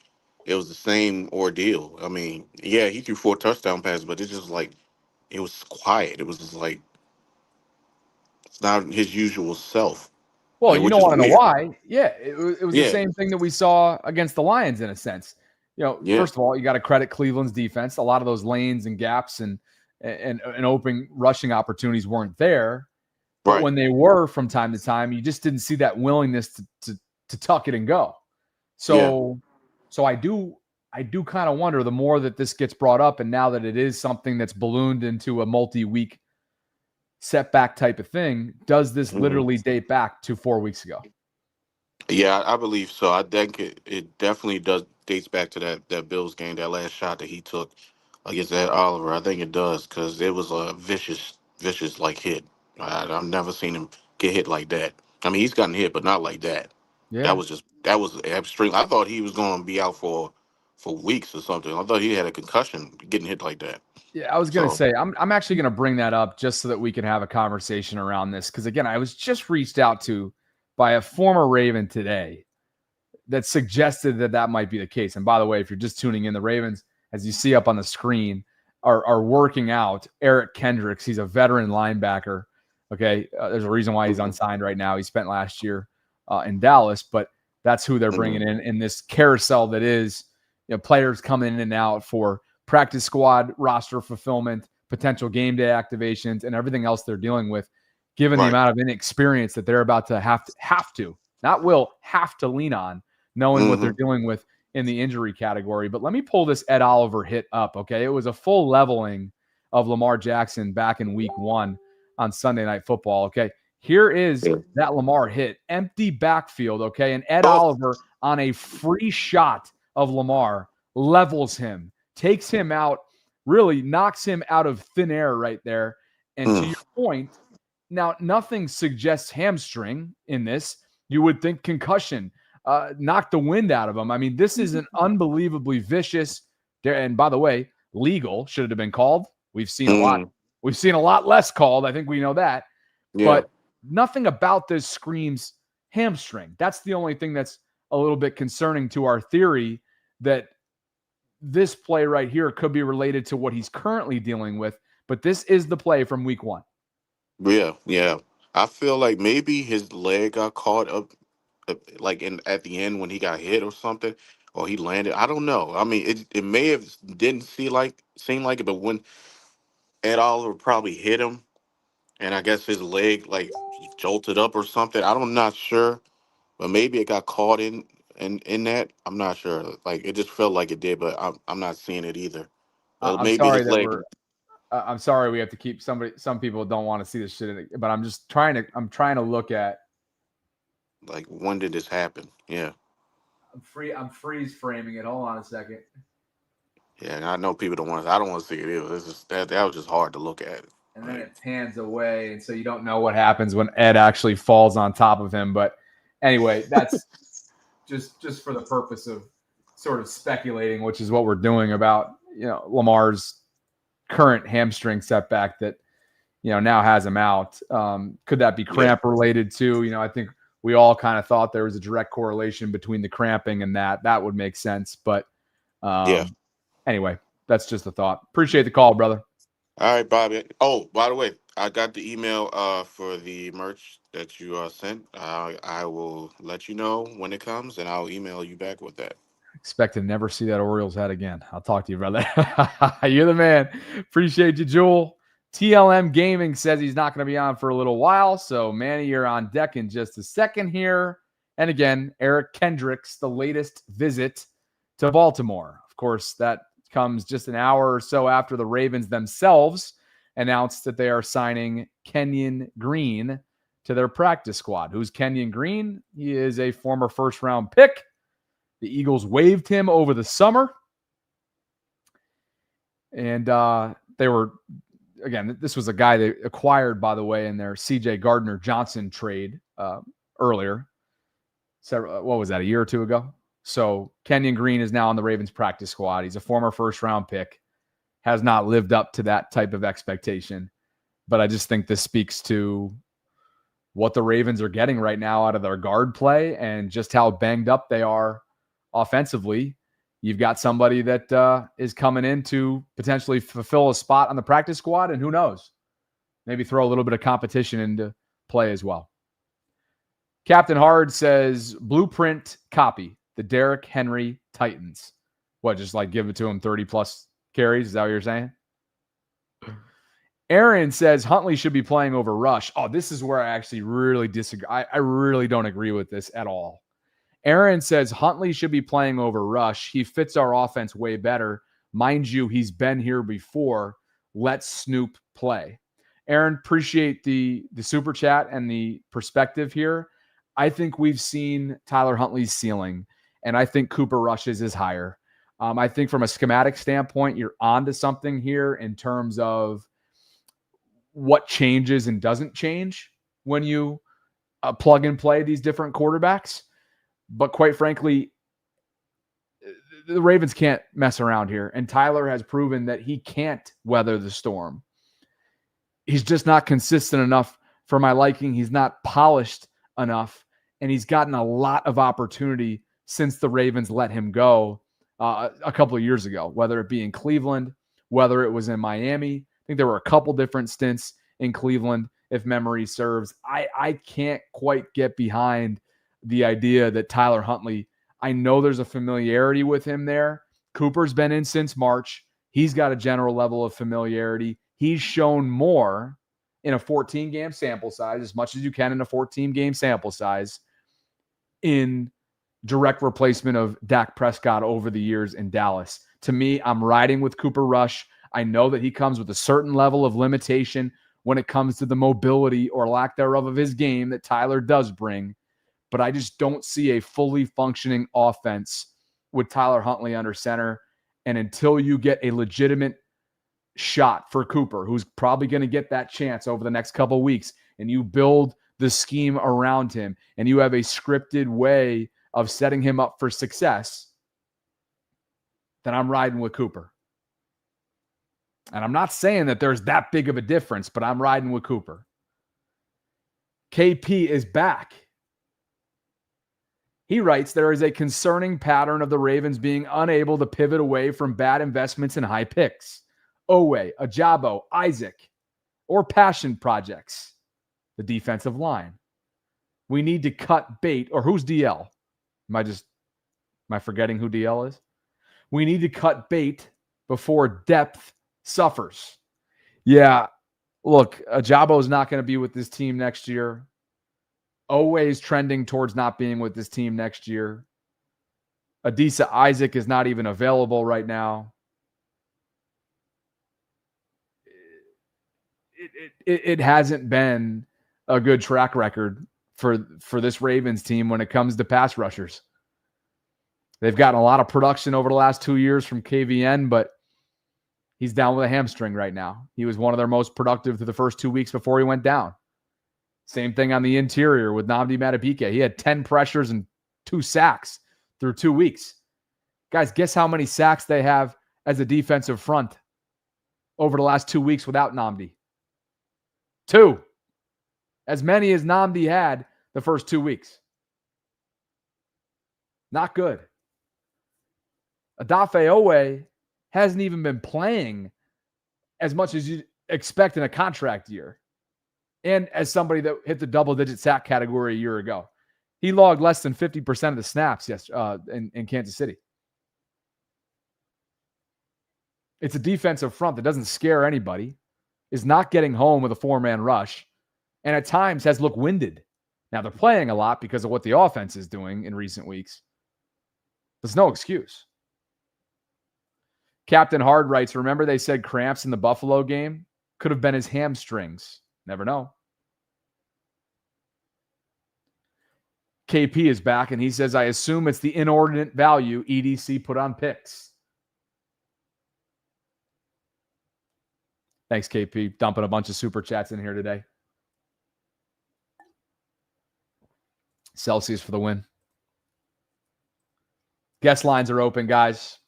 it was the same ordeal. I mean, yeah, he threw 4 touchdown passes, but it's just like it was quiet. It was just like it's not his usual self.
Well, you
Which
don't
is
want to know
weird.
why. Yeah, it was the
Yeah,
same thing that we saw against the Lions in a sense.
yeah,
First of all, you got to credit Cleveland's defense. A lot of those lanes and gaps and open rushing opportunities weren't there. But
right.
when they were from time to time, you just didn't see that willingness to tuck it and go. So I do kind of wonder, the more that this gets brought up, and now that it is something that's ballooned into a multi-week setback type of thing, does this literally date back to 4 weeks ago?
Yeah, I believe so. I think it definitely dates back to that Bills game, that last shot that he took against Ed Oliver. I think it does because it was a vicious like hit. I've never seen him get hit like that. I mean, he's gotten hit, but not like that.
Yeah.
That was extreme. I thought he was going to be out for weeks or something. I thought he had a concussion getting hit like that.
Yeah, I was going to say, I'm actually going to bring that up just so that we can have a conversation around this. Because, again, I was just reached out to by a former Raven today that suggested that might be the case. And by the way, if you're just tuning in, the Ravens, as you see up on the screen, are working out Eric Kendricks. He's a veteran linebacker. Okay, there's a reason why he's unsigned right now. He spent last year in Dallas, but that's who they're bringing in this carousel that is, players coming in and out for practice squad, roster fulfillment, potential game day activations, and everything else they're dealing with, given the amount of inexperience that they're about to have to lean on, knowing what they're dealing with in the injury category. But let me pull this Ed Oliver hit up, okay? It was a full leveling of Lamar Jackson back in week 1 on Sunday Night Football, okay? Here is that Lamar hit. Empty backfield, okay? And Ed Oliver on a free shot of Lamar levels him, takes him out, really knocks him out of thin air right there. And to your point, now nothing suggests hamstring in this. You would think concussion. Knocked the wind out of him. I mean, this is an unbelievably vicious, and by the way, legal. Should it have been called? We've seen a lot. We've seen a lot less called. I think we know that. Yeah. But nothing about this screams hamstring. That's the only thing that's a little bit concerning to our theory that this play right here could be related to what he's currently dealing with. But this is the play from week 1.
Yeah. I feel like maybe his leg got caught up, like at the end when he got hit or something, or he landed. I don't know. I mean, it may have didn't seem like it, but when Ed Oliver probably hit him, and I guess his leg like jolted up or something. I'm not sure, but maybe it got caught in that. I'm not sure. Like it just felt like it did, but I'm not seeing it either. But
I'm
maybe
sorry
his
that
leg.
I'm sorry we have to keep some people don't want to see this shit, but I'm trying to look at,
like, when did this happen? Yeah.
I'm freeze framing it. Hold on a second.
Yeah, and I know people don't want to. I don't want to see it either. It's just that was just hard to look at.
And then it pans away, and so you don't know what happens when Ed actually falls on top of him. But anyway, that's just for the purpose of sort of speculating, which is what we're doing about Lamar's current hamstring setback that now has him out. Could that be cramp related too? I think we all kind of thought there was a direct correlation between the cramping and that would make sense. But anyway, that's just a thought. Appreciate the call, brother.
All right, Bobby. Oh, by the way, I got the email for the merch that you sent. I will let you know when it comes, and I'll email you back with that.
Expect to never see that Orioles hat again. I'll talk to you, brother. You're the man. Appreciate you, Jewel. TLM Gaming says he's not going to be on for a little while. So, Manny, you're on deck in just a second here. And again, Eric Kendricks, the latest visit to Baltimore. Of course, that comes just an hour or so after the Ravens themselves announced that they are signing Kenyon Green to their practice squad. Who's Kenyon Green? He is a former first-round pick. The Eagles waived him over the summer. And they were, again, this was a guy they acquired, by the way, in their C.J. Gardner-Johnson trade earlier. What was that, a year or two ago? So Kenyon Green is now on the Ravens practice squad. He's a former first-round pick. Has not lived up to that type of expectation. But I just think this speaks to what the Ravens are getting right now out of their guard play and just how banged up they are offensively. You've got somebody that is coming in to potentially fulfill a spot on the practice squad, and who knows, maybe throw a little bit of competition into play as well. Captain Hard says, blueprint copy, the Derrick Henry Titans. What, just like give it to him 30-plus carries? Is that what you're saying? Aaron says Huntley should be playing over Rush. Oh, this is where I actually really disagree. I really don't agree with this at all. Aaron says Huntley should be playing over Rush. He fits our offense way better. Mind you, he's been here before. Let Snoop play. Aaron, appreciate the super chat and the perspective here. I think we've seen Tyler Huntley's ceiling. and I think Cooper Rush's is higher. I think from a schematic standpoint, you're onto something here in terms of what changes and doesn't change when you plug and play these different quarterbacks. But quite frankly, the Ravens can't mess around here. And Tyler has proven that he can't weather the storm. He's just not consistent enough for my liking. He's not polished enough. And he's gotten a lot of opportunity since the Ravens let him go a couple of years ago, whether it be in Cleveland, whether it was in Miami. I think there were a couple different stints in Cleveland, if memory serves. I can't quite get behind the idea that Tyler Huntley, I know there's a familiarity with him there. Cooper's been in since March. He's got a general level of familiarity. He's shown more in a 14-game sample size, as much as you can in a 14-game sample size, in direct replacement of Dak Prescott over the years in Dallas. To me, I'm riding with Cooper Rush. I know that he comes with a certain level of limitation when it comes to the mobility or lack thereof of his game that Tyler does bring, but I just don't see a fully functioning offense with Tyler Huntley under center. And until you get a legitimate shot for Cooper, who's probably going to get that chance over the next couple of weeks, and you build the scheme around him, and you have a scripted way of setting him up for success, then I'm riding with Cooper. And I'm not saying that there's that big of a difference, but I'm riding with Cooper. KP is back. He writes, there is a concerning pattern of the Ravens being unable to pivot away from bad investments and high picks. Owe, Ajabo, Isaac, or passion projects. The defensive line. We need to cut bait. Or who's DL? Am I forgetting who DL is? We need to cut bait before depth suffers. Yeah, look, Ajabo's not going to be with this team next year. Always trending towards not being with this team next year. Adisa Isaac is not even available right now. It hasn't been a good track record for this Ravens team when it comes to pass rushers. They've gotten a lot of production over the last 2 years from KVN, but he's down with a hamstring right now. He was one of their most productive through the first 2 weeks before he went down. Same thing on the interior with Nnamdi Madubuike. He had 10 pressures and 2 sacks through 2 weeks. Guys, guess how many sacks they have as a defensive front over the last 2 weeks without Nnamdi? 2. As many as Nnamdi had the first 2 weeks. Not good. Odafe Owe hasn't even been playing as much as you expect in a contract year. And as somebody that hit the double-digit sack category a year ago. He logged less than 50% of the snaps in Kansas City. It's a defensive front that doesn't scare anybody, is not getting home with a 4-man rush, and at times has looked winded. Now, they're playing a lot because of what the offense is doing in recent weeks. There's no excuse. Captain Hard writes, remember they said cramps in the Buffalo game? Could have been his hamstrings. Never know. KP is back, and he says, I assume it's the inordinate value EDC put on picks. Thanks, KP. Dumping a bunch of super chats in here today. Celsius for the win. Guest lines are open, guys.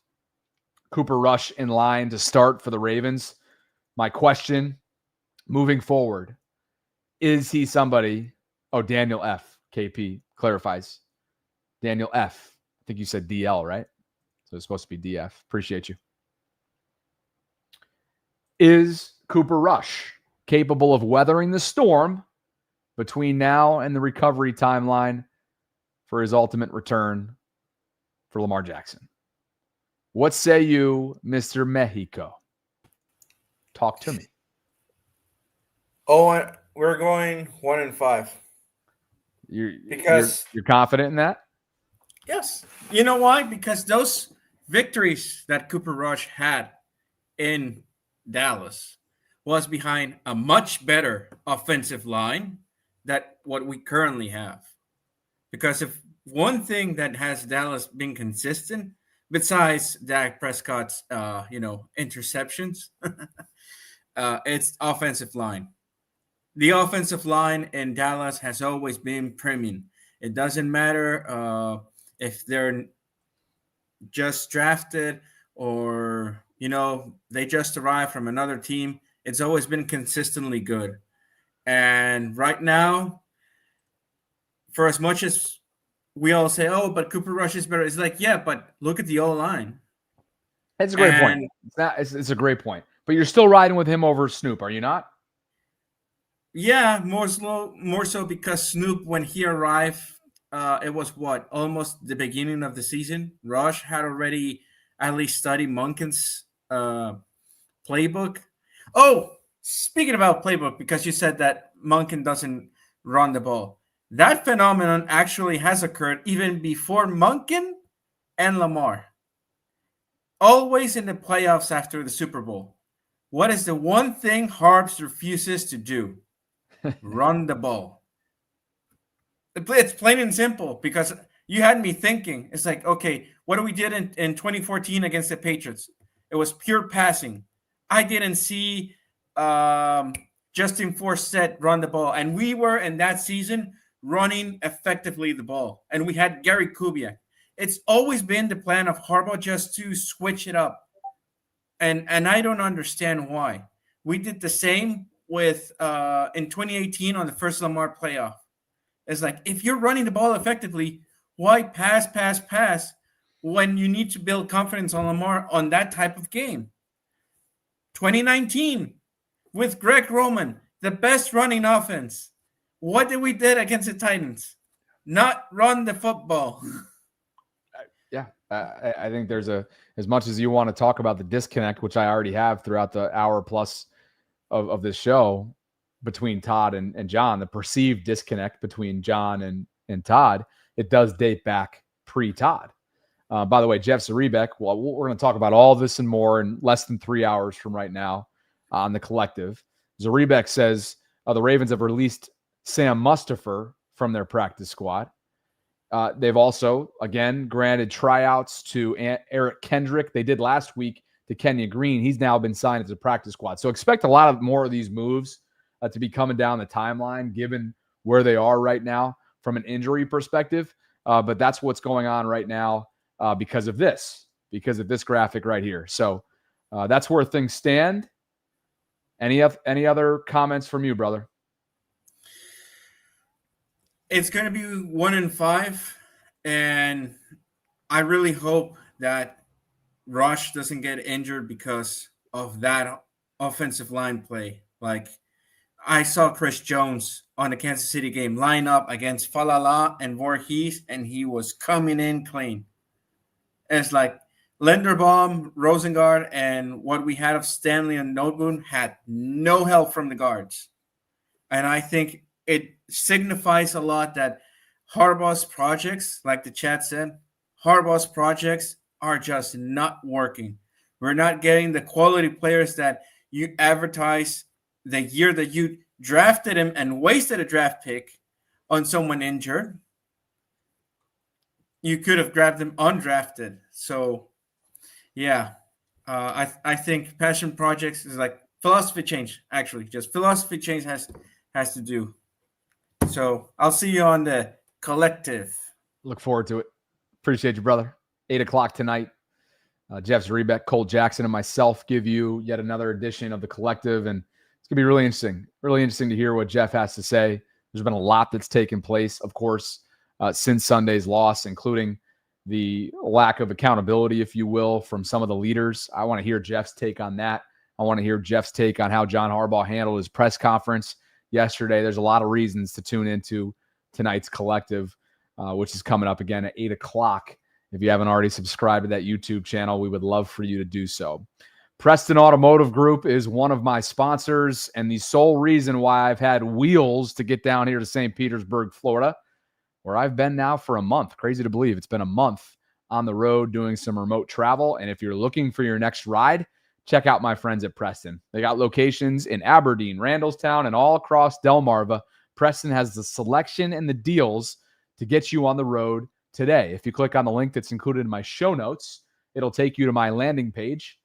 Cooper Rush in line to start for the Ravens. My question moving forward, is he somebody? Oh, Daniel F. KP clarifies. Daniel F. I think you said DL, right? So it's supposed to be DF. Appreciate you. Is Cooper Rush capable of weathering the storm between now and the recovery timeline for his ultimate return for Lamar Jackson? What say you, Mr. Mexico? Talk to me.
Oh, we're going 1-5.
You're confident in that?
Yes. You know why? Because those victories that Cooper Rush had in Dallas was behind a much better offensive line than what we currently have. Because if one thing that has Dallas been consistent, besides Dak Prescott's, interceptions, it's offensive line. The offensive line in Dallas has always been premium. It doesn't matter if they're just drafted or they just arrived from another team. It's always been consistently good. And right now, for as much as we all say, oh, but Cooper Rush is better, it's like, yeah, but look at the O-line.
It's a great point. It's a great point. But you're still riding with him over Snoop, are you not?
Yeah, more so because Snoop, when he arrived, it was almost the beginning of the season. Rush had already at least studied Monken's playbook. Oh, speaking about playbook, because you said that Monken doesn't run the ball. That phenomenon actually has occurred even before Monken and Lamar. Always in the playoffs after the Super Bowl. What is the one thing Harbs refuses to do? Run the ball. It's plain and simple, because you had me thinking. It's like, okay, what we did in 2014 against the Patriots? It was pure passing. I didn't see Justin Forsett run the ball. And we were, in that season, running effectively the ball. And we had Gary Kubiak. It's always been the plan of Harbaugh just to switch it up. And I don't understand why. We did the same with in 2018 on the first Lamar playoff. It's like, if you're running the ball effectively, why pass when you need to build confidence on Lamar on that type of game? 2019 with Greg Roman, the best running offense. What did we did against the Titans? Not run the football.
Yeah, I think there's as much as you want to talk about the disconnect, which I already have throughout the hour plus of this show between Todd and John, the perceived disconnect between John and Todd, it does date back pre-Todd. By the way, Jeff Zaribek, well, we're going to talk about all this and more in less than 3 hours from right now on The Collective. Zaribek says the Ravens have released Sam Mustipher from their practice squad. They've also, again, granted tryouts to Eric Kendrick. They did last week to Kenya Green. He's now been signed as a practice squad. So expect a lot of more of these moves to be coming down the timeline, given where they are right now from an injury perspective. But that's what's going on right now because of this graphic right here. So that's where things stand. Any other comments from you, brother?
It's going to be 1-5, and I really hope that Rush doesn't get injured because of that offensive line play. Like, I saw Chris Jones on the Kansas City game line up against Falala and Voorhees, and he was coming in clean. And it's like Linderbaum, Rosengard, and what we had of Stanley and Noteboom had no help from the guards. And I think it signifies a lot that Harbaugh's projects, like the chat said, Harbaugh's projects are just not working. We're not getting the quality players that you advertise the year that you drafted him and wasted a draft pick on someone injured. You could have grabbed him undrafted. So, yeah, I think passion projects is like philosophy change, actually. Just philosophy change has to do. So I'll see you on The Collective.
Look forward to it. Appreciate you, brother. 8 o'clock tonight. Jeff Zaribek, Cole Jackson, and myself give you yet another edition of The Collective. And it's going to be really interesting to hear what Jeff has to say. There's been a lot that's taken place, of course, since Sunday's loss, including the lack of accountability, if you will, from some of the leaders. I want to hear Jeff's take on that. I want to hear Jeff's take on how John Harbaugh handled his press conference yesterday. There's a lot of reasons to tune into tonight's Collective, which is coming up again at 8 o'clock. If you haven't already subscribed to that YouTube channel, we would love for you to do so. Preston Automotive Group is one of my sponsors and the sole reason why I've had wheels to get down here to St. Petersburg, Florida, where I've been now for a month. Crazy to believe. It's been a month on the road doing some remote travel. And if you're looking for your next ride, check out my friends at Preston. They got locations in Aberdeen, Randallstown, and all across Delmarva. Preston has the selection and the deals to get you on the road today. If you click on the link that's included in my show notes, it'll take you to my landing page,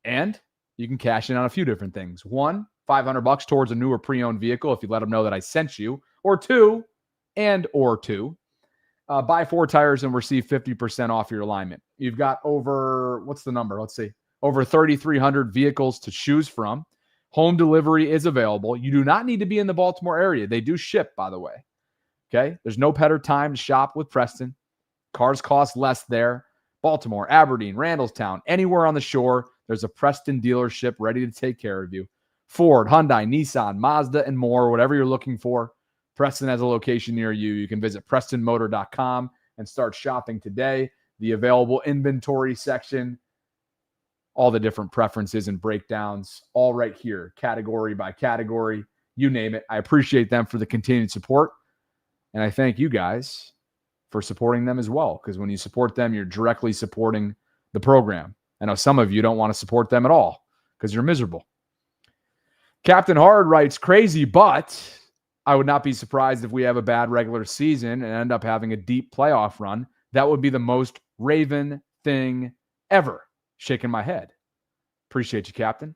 and you can cash in on a few different things. One, $500 towards a newer pre-owned vehicle if you let them know that I sent you, or two, buy 4 tires and receive 50% off your alignment. You've got over, what's the number? Let's see. Over 3,300 vehicles to choose from. Home delivery is available. You do not need to be in the Baltimore area. They do ship, by the way. Okay? There's no better time to shop with Preston. Cars cost less there. Baltimore, Aberdeen, Randallstown, anywhere on the shore, there's a Preston dealership ready to take care of you. Ford, Hyundai, Nissan, Mazda, and more, whatever you're looking for, Preston has a location near you. You can visit PrestonMotor.com and start shopping today. The available inventory section, all the different preferences and breakdowns, all right here, category by category, you name it. I appreciate them for the continued support, and I thank you guys for supporting them as well, because when you support them, you're directly supporting the program. I know some of you don't want to support them at all because you're miserable. Captain Hard writes, crazy, but I would not be surprised if we have a bad regular season and end up having a deep playoff run. That would be the most Raven thing ever. Shaking my head. Appreciate you, Captain.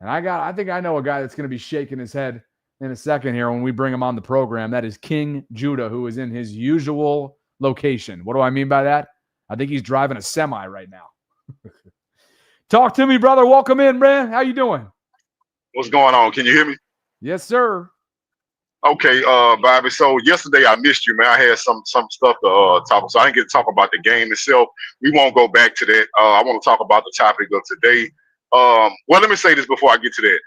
And I think I know a guy that's going to be shaking his head in a second here when we bring him on the program. That is King Judah, who is in his usual location. What do I mean by that? I think he's driving a semi right now. Talk to me, brother. Welcome in, man. How you doing?
What's going on? Can you hear me?
Yes, sir.
Okay, Bobby. So yesterday I missed you, man. I had some stuff to talk, so I didn't get to talk about the game itself. We won't go back to that. I want to talk about the topic of today. Well, let me say this before I get to that.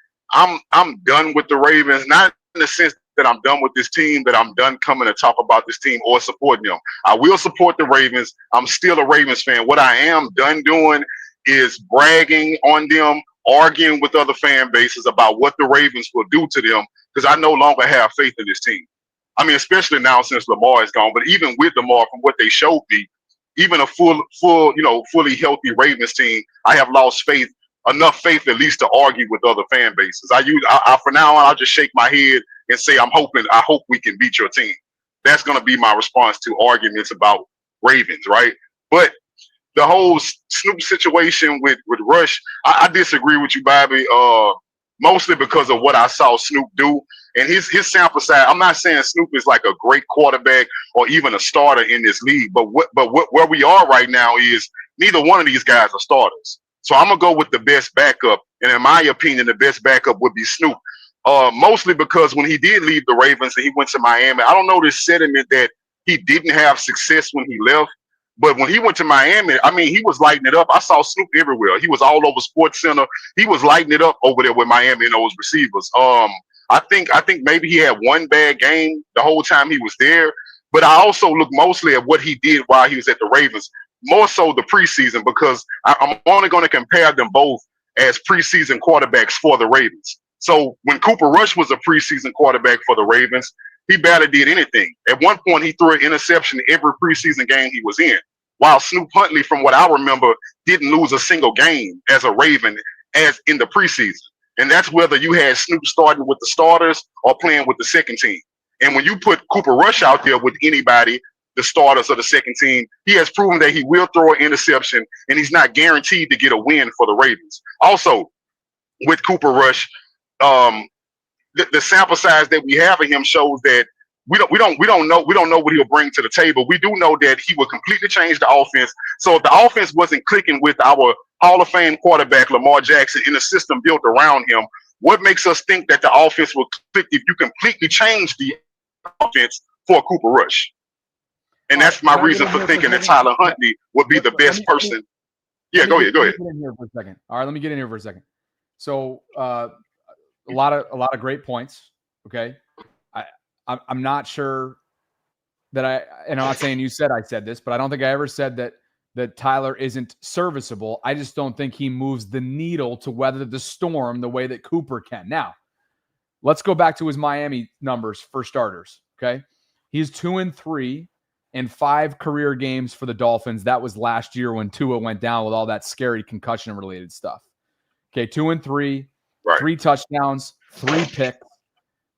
I'm done with the Ravens, not in the sense that I'm done with this team, that I'm done coming to talk about this team or supporting them. I will support the Ravens. I'm still a Ravens fan. What I am done doing is bragging on them, arguing with other fan bases about what the Ravens will do to them, because I no longer have faith in this team. I mean, especially now since Lamar is gone, but even with Lamar, from what they showed me, even a fully healthy Ravens team, I have lost faith, enough faith at least to argue with other fan bases. For now on, I'll just shake my head and say, I hope we can beat your team. That's going to be my response to arguments about Ravens, right? But the whole Snoop situation with Rush, I disagree with you, Bobby, mostly because of what I saw Snoop do. And his sample size, I'm not saying Snoop is like a great quarterback or even a starter in this league, but where we are right now is neither one of these guys are starters. So I'm going to go with the best backup. And in my opinion, the best backup would be Snoop. Mostly because when he did leave the Ravens and he went to Miami, I don't know this sentiment that he didn't have success when he left. But when he went to Miami, I mean, he was lighting it up. I saw Snoop everywhere. He was all over Sports Center. He was lighting it up over there with Miami and those receivers. I think maybe he had one bad game the whole time he was there. But I also look mostly at what he did while he was at the Ravens, more so the preseason, because I'm only going to compare them both as preseason quarterbacks for the Ravens. So when Cooper Rush was a preseason quarterback for the Ravens, he barely did anything. At one point, he threw an interception every preseason game he was in, while Snoop Huntley, from what I remember, didn't lose a single game as a Raven as in the preseason. And that's whether you had Snoop starting with the starters or playing with the second team. And when you put Cooper Rush out there with anybody, the starters of the second team, he has proven that he will throw an interception, and he's not guaranteed to get a win for the Ravens. Also, with Cooper Rush, the sample size that we have of him shows that we don't know what he'll bring to the table. We do know that he will completely change the offense. So if the offense wasn't clicking with our Hall of Fame quarterback Lamar Jackson in a system built around him, what makes us think that the offense will click if you completely change the offense for Cooper Rush? And that's my reason for thinking that Tyler Huntley would be the best person. Yeah, go ahead.
Let me get in here for a second. All right, let me get in here for a second. So a lot of great points. Okay, I'm not sure that and I'm not saying you said I said this, but I don't think I ever said that Tyler isn't serviceable. I just don't think he moves the needle to weather the storm the way that Cooper can. Now, let's go back to his Miami numbers for starters. Okay, he's 2-3 in 5 career games for the Dolphins. That was last year when Tua went down with all that scary concussion-related stuff. Okay, 2-3, right. 3 touchdowns, 3 picks.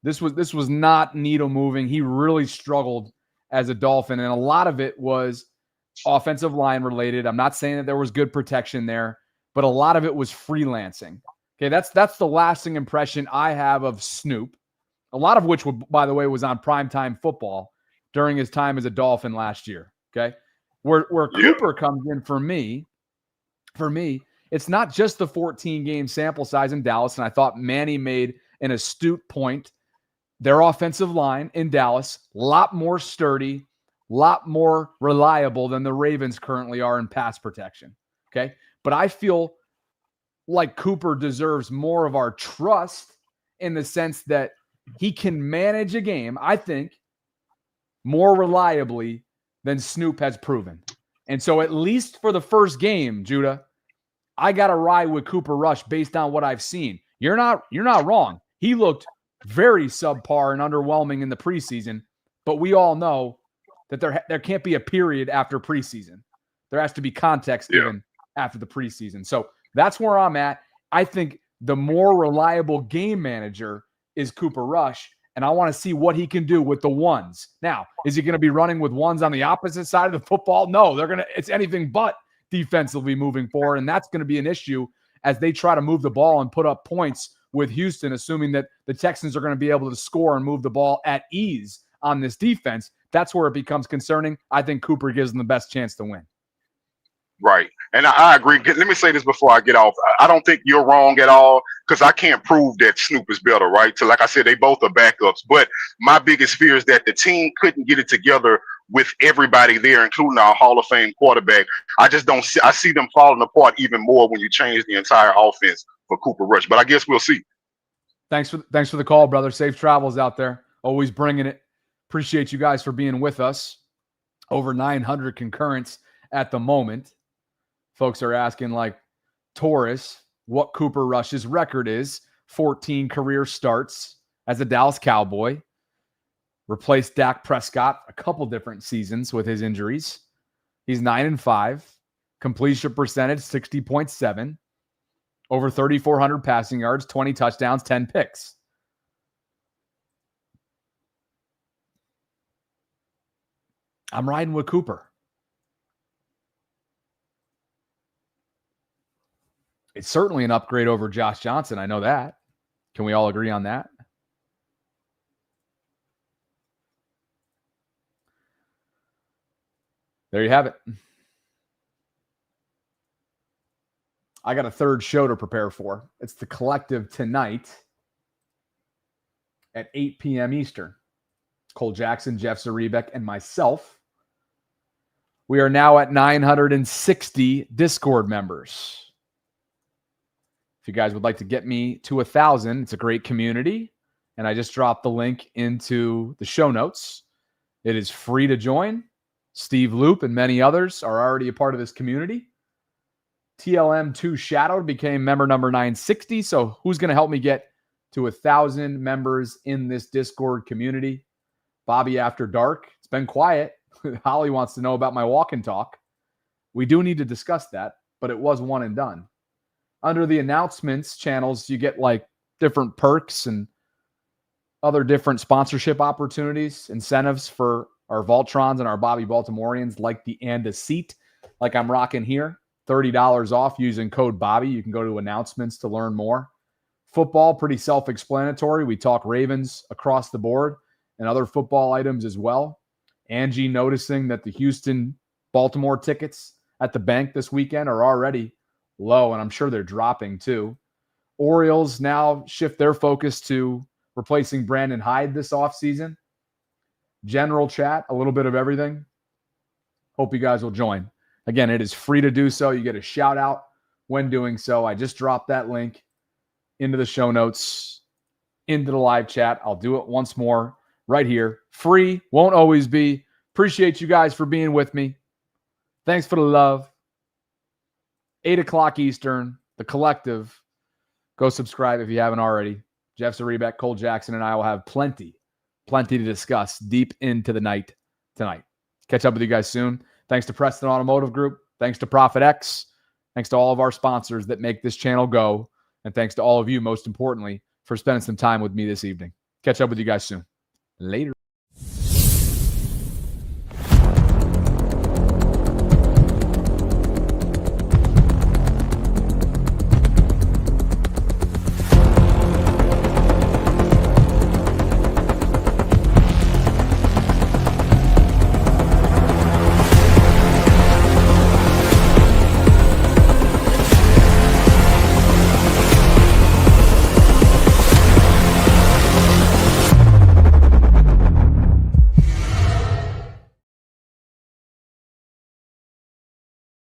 This was not needle moving. He really struggled as a Dolphin, and a lot of it was offensive line related. I'm not saying that there was good protection there, but a lot of it was freelancing. Okay, that's the lasting impression I have of Snoop, a lot of which, by the way, was on primetime football during his time as a Dolphin last year. Okay, where Cooper comes in for me, it's not just the 14-game sample size in Dallas, and I thought Manny made an astute point. Their offensive line in Dallas, a lot more sturdy, a lot more reliable than the Ravens currently are in pass protection. Okay, but I feel like Cooper deserves more of our trust in the sense that he can manage a game, I think, more reliably than Snoop has proven. And so at least for the first game, Judah, I got to ride with Cooper Rush based on what I've seen. You're not wrong. He looked very subpar and underwhelming in the preseason, but we all know that there can't be a period after preseason. There has to be context given after the preseason. So that's where I'm at. I think the more reliable game manager is Cooper Rush, and I want to see what he can do with the ones. Now, is he going to be running with ones on the opposite side of the football? No, it's anything but defensively moving forward, and that's going to be an issue as they try to move the ball and put up points with Houston, assuming that the Texans are going to be able to score and move the ball at ease on this defense. That's where it becomes concerning. I think Cooper gives them the best chance to win.
Right. And I agree. Let me say this before I get off. I don't think you're wrong at all because I can't prove that Snoop is better, right? So like I said, they both are backups. But my biggest fear is that the team couldn't get it together with everybody there, including our Hall of Fame quarterback. I just don't see – I see them falling apart even more when you change the entire offense for Cooper Rush. But I guess we'll see.
Thanks for the call, brother. Safe travels out there. Always bringing it. Appreciate you guys for being with us. Over 900 concurrents at the moment. Folks are asking, like Taurus, what Cooper Rush's record is. 14 career starts as a Dallas Cowboy. Replaced Dak Prescott a couple different seasons with his injuries. He's 9-5. Completion percentage, 60.7. Over 3,400 passing yards, 20 touchdowns, 10 picks. I'm riding with Cooper. It's certainly an upgrade over Josh Johnson. I know that. Can we all agree on that? There you have it. I got a third show to prepare for. It's the Collective tonight at 8 p.m. Eastern. Cole Jackson, Jeff Zaribek, and myself. We are now at 960 Discord members. If you guys would like to get me to 1,000, it's a great community. And I just dropped the link into the show notes. It is free to join. Steve Loop and many others are already a part of this community. TLM2 Shadowed became member number 960. So who's going to help me get to 1,000 members in this Discord community? Bobby After Dark. It's been quiet. Holly wants to know about my walk and talk. We do need to discuss that, but it was one and done. Under the announcements channels, you get like different perks and other different sponsorship opportunities, incentives for our Voltrons and our Bobby Baltimoreans, like the and a seat, like I'm rocking here. $30 off using code Bobby. You can go to announcements to learn more. Football, pretty self-explanatory. We talk Ravens across the board and other football items as well. Angie noticing that the Houston-Baltimore tickets at the bank this weekend are already low, and I'm sure they're dropping too. Orioles now shift their focus to replacing Brandon Hyde this offseason. General chat, a little bit of everything. Hope you guys will join. Again, it is free to do so. You get a shout out when doing so. I just dropped that link into the show notes, into the live chat. I'll do it once more right here. Free, won't always be. Appreciate you guys for being with me. Thanks for the love. 8 o'clock Eastern, the Collective. Go subscribe if you haven't already. Jeff Zaribek, Cole Jackson, and I will have plenty to discuss deep into the night tonight. Catch up with you guys soon. Thanks to Preston Automotive Group. Thanks to ProfitX. Thanks to all of our sponsors that make this channel go. And thanks to all of you, most importantly, for spending some time with me this evening. Catch up with you guys soon. Later.